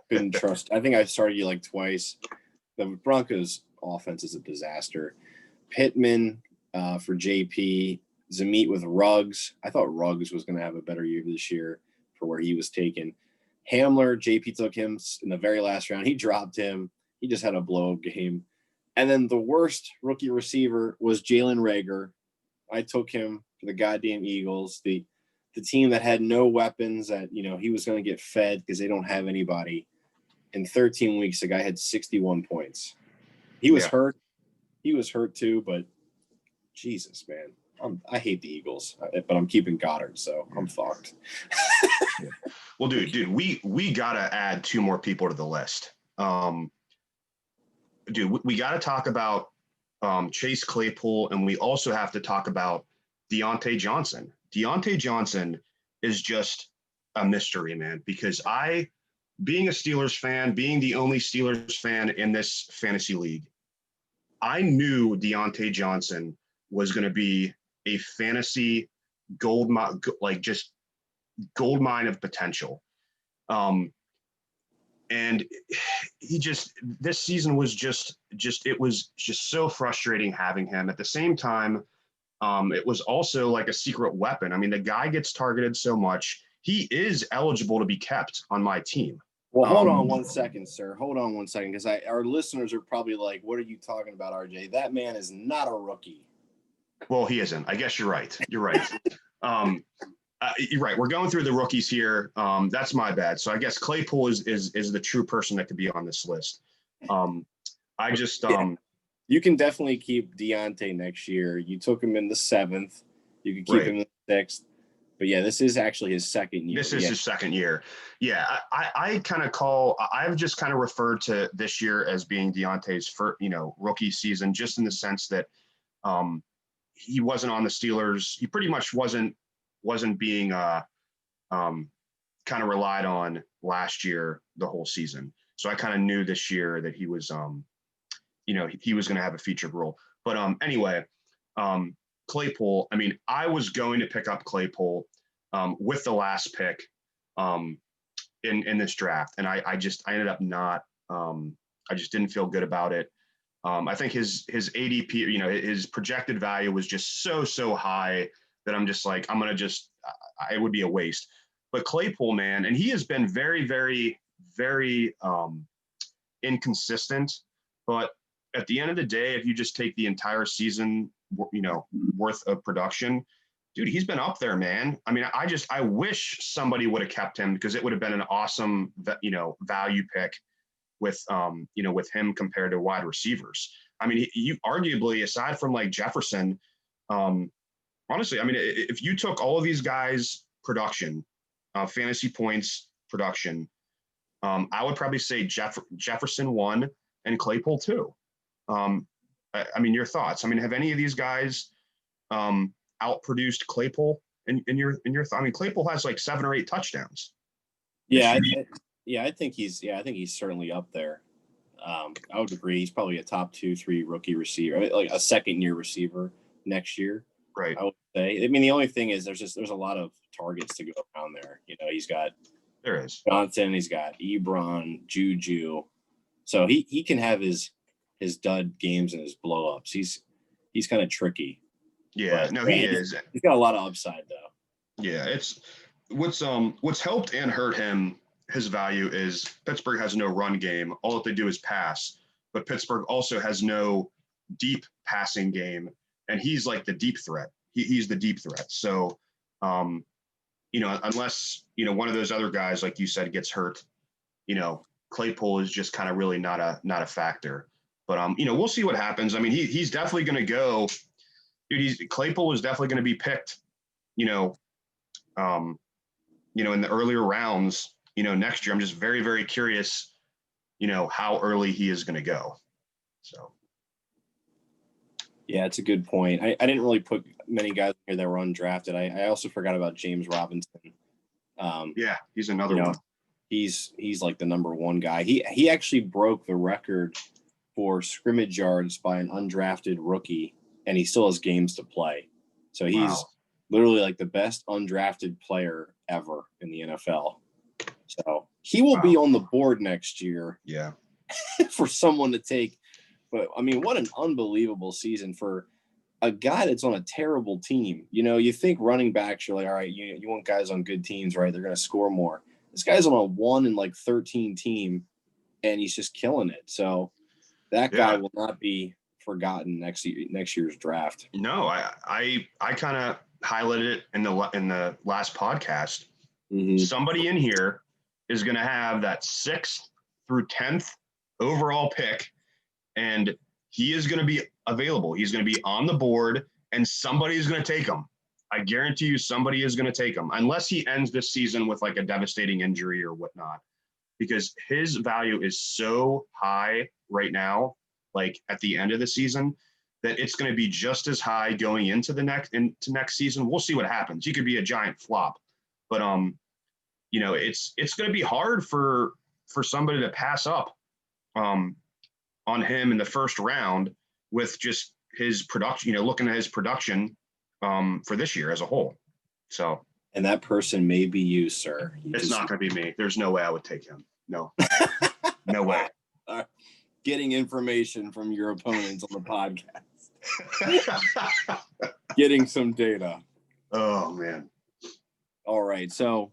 Couldn't trust. I think I started you like twice. The Broncos offense is a disaster. Pittman for JP, Zamit with Ruggs. I thought Ruggs was going to have a better year this year for where he was taken. Hamler, JP took him in the very last round. He dropped him. He just had a blow-up game. And then the worst rookie receiver was Jalen Reagor. I took him for the goddamn Eagles, the team that had no weapons, that, he was going to get fed because they don't have anybody. In 13 weeks, the guy had 61 points. He was hurt. He was hurt too, but Jesus, man. I hate the Eagles, but I'm keeping Goddard, so I'm fucked. Well, dude, we got to add 2 more people to the list. We got to talk about Chase Claypool, and we also have to talk about Deontay Johnson. Deontay Johnson is just a mystery, man, because being a Steelers fan, being the only Steelers fan in this fantasy league, I knew Deontay Johnson was going to be a fantasy gold mine, just gold mine of potential. And this season was it was just so frustrating having him. At the same time, it was also like a secret weapon. I mean, the guy gets targeted so much. He is eligible to be kept on my team. Well, hold on 1 second, sir. Hold on 1 second, because our listeners are probably like, what are you talking about, RJ? That man is not a rookie. Well, he isn't. I guess you're right. You're right. You're right. We're going through the rookies here. That's my bad. So I guess Claypool is the true person that could be on this list. You can definitely keep Deontay next year. You took him in the 7th. You can keep him in the 6th. But yeah, this is actually his second year. This is his second year. Yeah, I've just kind of referred to this year as being Deontay's first, rookie season, just in the sense that he wasn't on the Steelers. He pretty much wasn't being kind of relied on last year the whole season. So I kind of knew this year that he was he was going to have a featured role. But anyway, Claypool, I mean, I was going to pick up Claypool with the last pick in this draft. And I ended up not, I just didn't feel good about it. I think his ADP, his projected value was just so high that I'm just like, it would be a waste. But Claypool, man, and he has been very, very, very inconsistent. But at the end of the day, if you just take the entire season, worth of production, dude, he's been up there, man. I mean, I wish somebody would have kept him, because it would have been an awesome, value pick with him compared to wide receivers. I mean, you arguably, aside from like Jefferson, honestly, I mean, if you took all of these guys' production, fantasy points production, I would probably say Jefferson 1 and Claypool 2. I mean, your thoughts? I mean, have any of these guys outproduced Claypool in your thought? I mean, Claypool has like 7 or 8 touchdowns. Yeah, I think he's certainly up there. I would agree. He's probably a top 2-3 rookie receiver, like a second-year receiver next year. Right. I would say. I mean, the only thing is there's a lot of targets to go around there. He's got Johnson, he's got Ebron, Juju, so he can have his dud games and his blow-ups. He's kind of tricky. Yeah, but, he is. He's got a lot of upside, though. Yeah, it's what's helped and hurt him. His value is Pittsburgh has no run game. All that they do is pass. But Pittsburgh also has no deep passing game, and he's like the deep threat. He's the deep threat. So, unless one of those other guys, like you said, gets hurt, Claypool is just kind of really not a factor. But we'll see what happens. I mean, he's definitely going to go. Dude, Claypool is definitely going to be picked. In the earlier rounds. Next year, I'm just very, very curious. How early he is going to go. So. Yeah, it's a good point. I didn't really put many guys here that were undrafted. I also forgot about James Robinson. Yeah, he's another one. He's like the number 1 guy. He actually broke the record for scrimmage yards by an undrafted rookie, and he still has games to play. So he's literally like the best undrafted player ever in the NFL. So he will be on the board next year. Yeah. For someone to take But I mean, what an unbelievable season for a guy that's on a terrible team. You know, you think running backs, you're like, all right, you want guys on good teams, right? They're going to score more. This guy's on a 1-13 team, and he's just killing it. So that guy Yeah. will not be forgotten next year's draft. No, I kind of highlighted it in the last podcast. Mm-hmm. Somebody in here is going to have that 6th through 10th overall pick, and he is going to be available. He's going to be on the board, and somebody's going to take him. I guarantee you somebody is going to take him, unless he ends this season with like a devastating injury or whatnot, because his value is so high right now, like at the end of the season, that it's going to be just as high going into next season. We'll see what happens. He could be a giant flop, but you know, it's going to be hard for somebody to pass up on him in the first round with just his production, you know, looking at his production for this year as a whole. So, and that person may be you, sir. It's not going to be me. There's no way I would take him. No, no way. Getting information from your opponents on the podcast. Getting some data. Oh, man. All right. So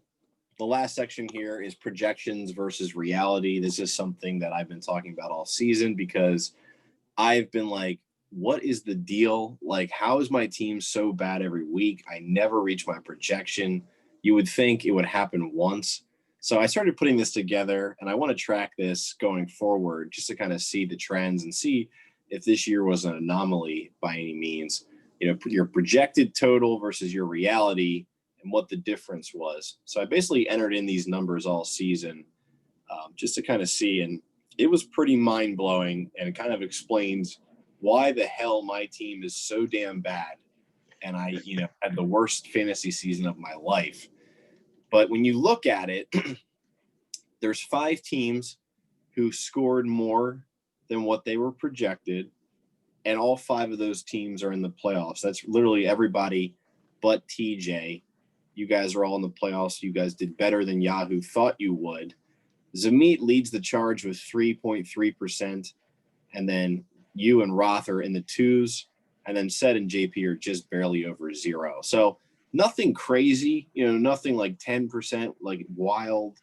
the last section here is projections versus reality. This is something that I've been talking about all season because I've been like, what is the deal? Like, how is my team so bad every week? I never reach my projection. You would think it would happen once. So I started putting this together, and I want to track this going forward just to kind of see the trends and see if this year was an anomaly by any means. You know, your projected total versus your reality and what the difference was. So I basically entered in these numbers all season just to kind of see, and it was pretty mind-blowing, and it kind of explains why the hell my team is so damn bad. And I, had the worst fantasy season of my life. But when you look at it, there's 5 teams who scored more than what they were projected, and all 5 of those teams are in the playoffs. That's literally everybody but TJ. You guys are all in the playoffs. You guys did better than Yahoo thought you would. Zamit leads the charge with 3.3%, and then you and Roth are in the 2s, and then Sed and JP are just barely over 0. So nothing crazy, nothing like 10%, like wild.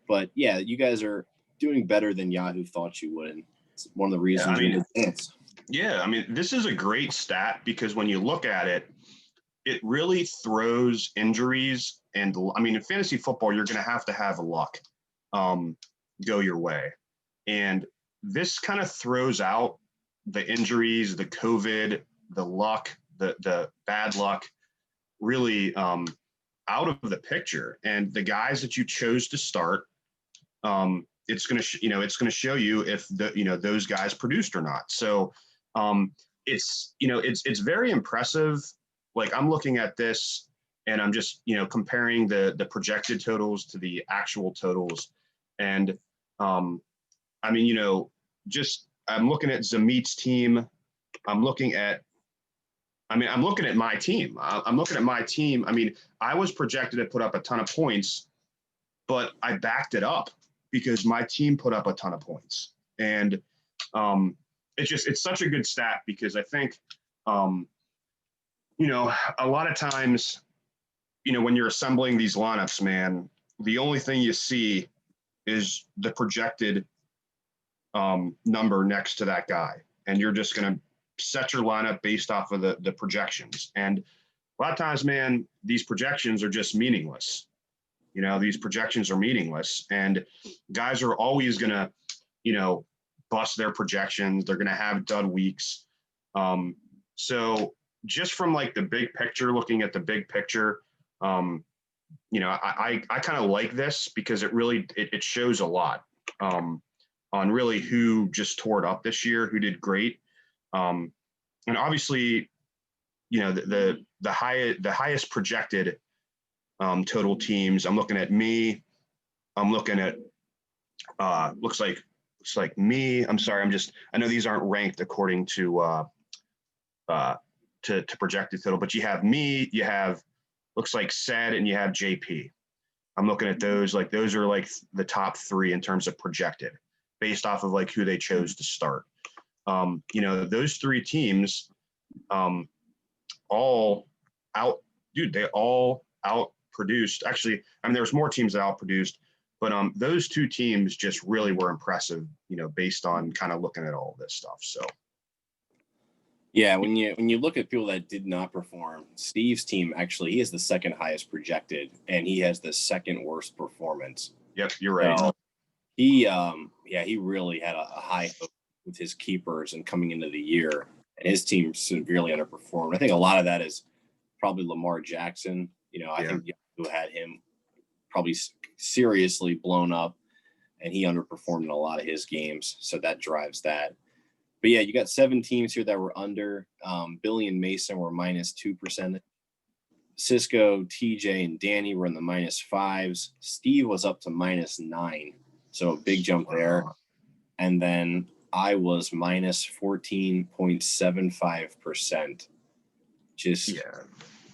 But yeah, you guys are doing better than Yahoo thought you would. And it's one of the reasons you're in the dance. Yeah, I mean, this is a great stat because when you look at it, it really throws injuries. And I mean, in fantasy football, you're going to have luck go your way. And this kind of throws out the injuries, the COVID, the luck, the bad luck, really out of the picture. And the guys that you chose to start, it's going to show you if those guys produced or not. So it's very impressive. Like, I'm looking at this and I'm just comparing the projected totals to the actual totals. And I mean, I'm looking at Zamit's team. I'm looking at my team. I'm looking at my team. I mean, I was projected to put up a ton of points, but I backed it up because my team put up a ton of points. And it's such a good stat because I think, a lot of times, when you're assembling these lineups, man, the only thing you see is the projected number next to that guy. And you're just going to set your lineup based off of the projections. And a lot of times, man, these projections are just meaningless. These projections are meaningless, and guys are always going to, bust their projections. They're going to have dud weeks. So just from like the big picture, looking at the big picture, I kind of like this because it really, it shows a lot on really who just tore it up this year, who did great. And obviously, the highest projected total teams. I'm looking at me. I'm looking at looks like me. I'm sorry. I know these aren't ranked according to projected total, but you have me. You have looks like Sed, and you have JP. I'm looking at those. Like, those are like the top 3 in terms of projected, based off of like who they chose to start. Those three teams all they all outproduced. Actually, I mean, there's more teams that outproduced, but those two teams just really were impressive, based on kind of looking at all this stuff. So. Yeah, when you look at people that did not perform, Steve's team actually, he is the second highest projected, and he has the second worst performance. Yep, you're right. So he really had a high hope with his keepers and coming into the year, and his team severely underperformed. I think a lot of that is probably Lamar Jackson. I think Yahoo had him probably seriously blown up, and he underperformed in a lot of his games, so that drives that. But yeah, you got 7 teams here that were under. Billy and Mason were -2%. Cisco, TJ, and Danny were in the -5s. Steve was up to -9, so a big jump there. And then I was -14.75%.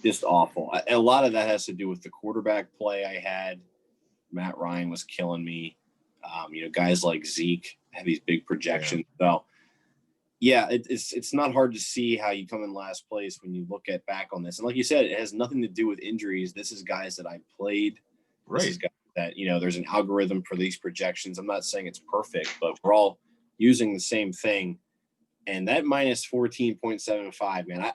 Just awful. A lot of that has to do with the quarterback play I had. Matt Ryan was killing me. Guys like Zeke have these big projections. So yeah, it's not hard to see how you come in last place when you look back on this. And like you said, it has nothing to do with injuries. This is guys that I played. Right. This is guys that, there's an algorithm for these projections. I'm not saying it's perfect, but we're all using the same thing. And that -14.75, man,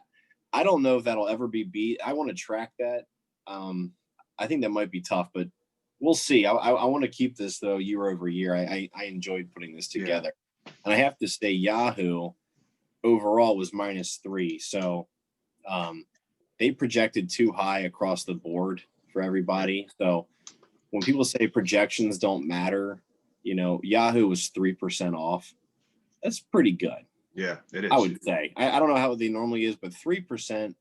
I don't know if that'll ever be beat. I want to track that. I think that might be tough, but we'll see. I want to keep this, though, year over year. I enjoyed putting this together. And I have to say Yahoo overall was -3. So they projected too high across the board for everybody. So when people say projections don't matter, Yahoo was 3% off. That's pretty good. Yeah, it is. I would say. I don't know how they normally is, but 3%,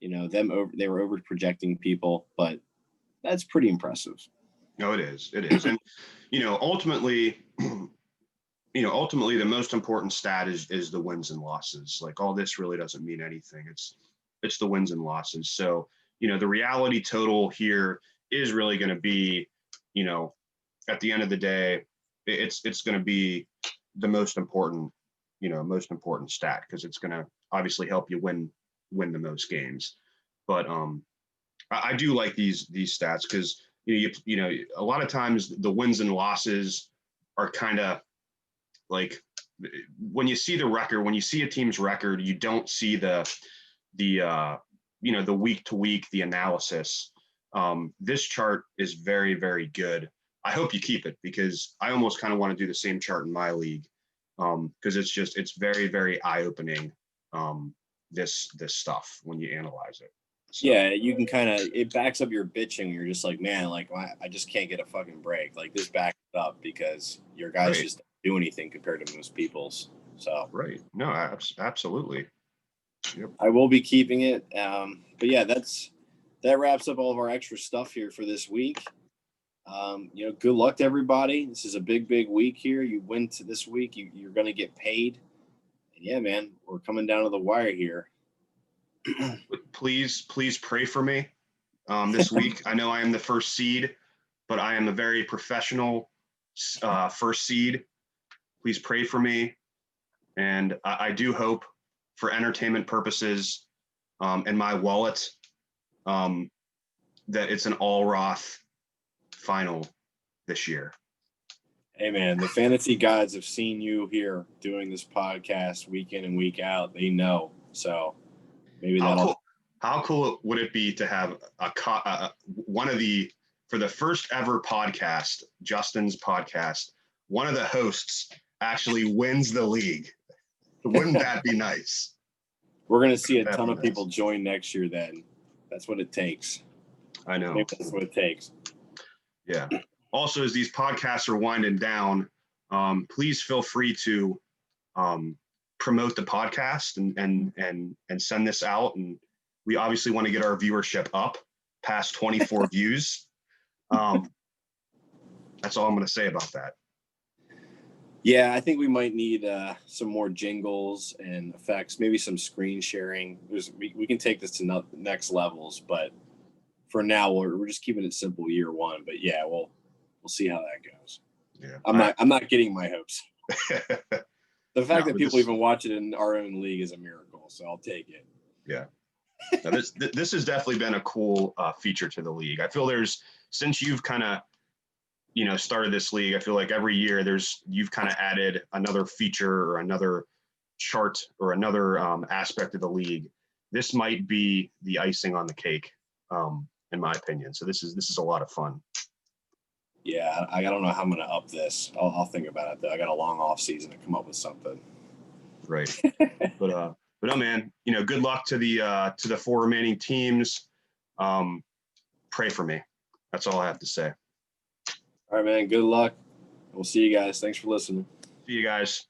they were over projecting people, but that's pretty impressive. No, it is. It is. And, ultimately, the most important stat is the wins and losses. Like, all this really doesn't mean anything. It's the wins and losses. So, the reality total here is really going to be, at the end of the day, it's going to be the most important stat, because it's going to obviously help you win the most games. But I do like these stats, because a lot of times the wins and losses are kind of like, when you see the record, when you see a team's record, you don't see the week to week, the analysis. This chart is very, very good. I hope you keep it, because I almost kind of want to do the same chart in my league, because it's very, very eye-opening, this stuff when you analyze it. So. Yeah, you can it backs up your bitching. You're just like, man, like, I just can't get a fucking break. Like, this backs it up, because your guys just don't do anything compared to most people's. So right, no, absolutely. Yep. I will be keeping it. But yeah, that wraps up all of our extra stuff here for this week. Good luck to everybody. This is a big, big week here. You win to this week, you're going to get paid. And yeah, man, we're coming down to the wire here. Please pray for me this week. I know I am the first seed, but I am a very professional first seed. Please pray for me. And I do hope, for entertainment purposes, and my wallet, that it's an all Roth final this year. Hey, man, the fantasy gods have seen you here doing this podcast week in and week out. They know. So maybe how cool would it be to have for the first ever podcast, Justin's podcast, one of the hosts actually wins the league? Wouldn't that be nice? We're going to see a ton of people join next year then. That's what it takes. I know. Maybe that's what it takes. Yeah. Also, as these podcasts are winding down, please feel free to promote the podcast and send this out. And we obviously want to get our viewership up past 24 views. That's all I'm going to say about that. Yeah, I think we might need some more jingles and effects, maybe some screen sharing. We can take this to next levels, but for now we're just keeping it simple year one. But yeah, we'll see how that goes. Yeah, I'm not getting my hopes. The fact No, that but people this, even watch it in our own league is a miracle. So I'll take it. yeah. Now this has definitely been a cool feature to the league. I feel since you've kind of started this league, I feel like every year you've kind of added another feature or another chart or another aspect of the league. This might be the icing on the cake, in my opinion. So this is a lot of fun. Yeah, I don't know how I'm going to up this. I'll think about it though. I got a long off season to come up with something. Right. But no, man, good luck to the 4 remaining teams. Pray for me. That's all I have to say. All right, man. Good luck. We'll see you guys. Thanks for listening. See you guys.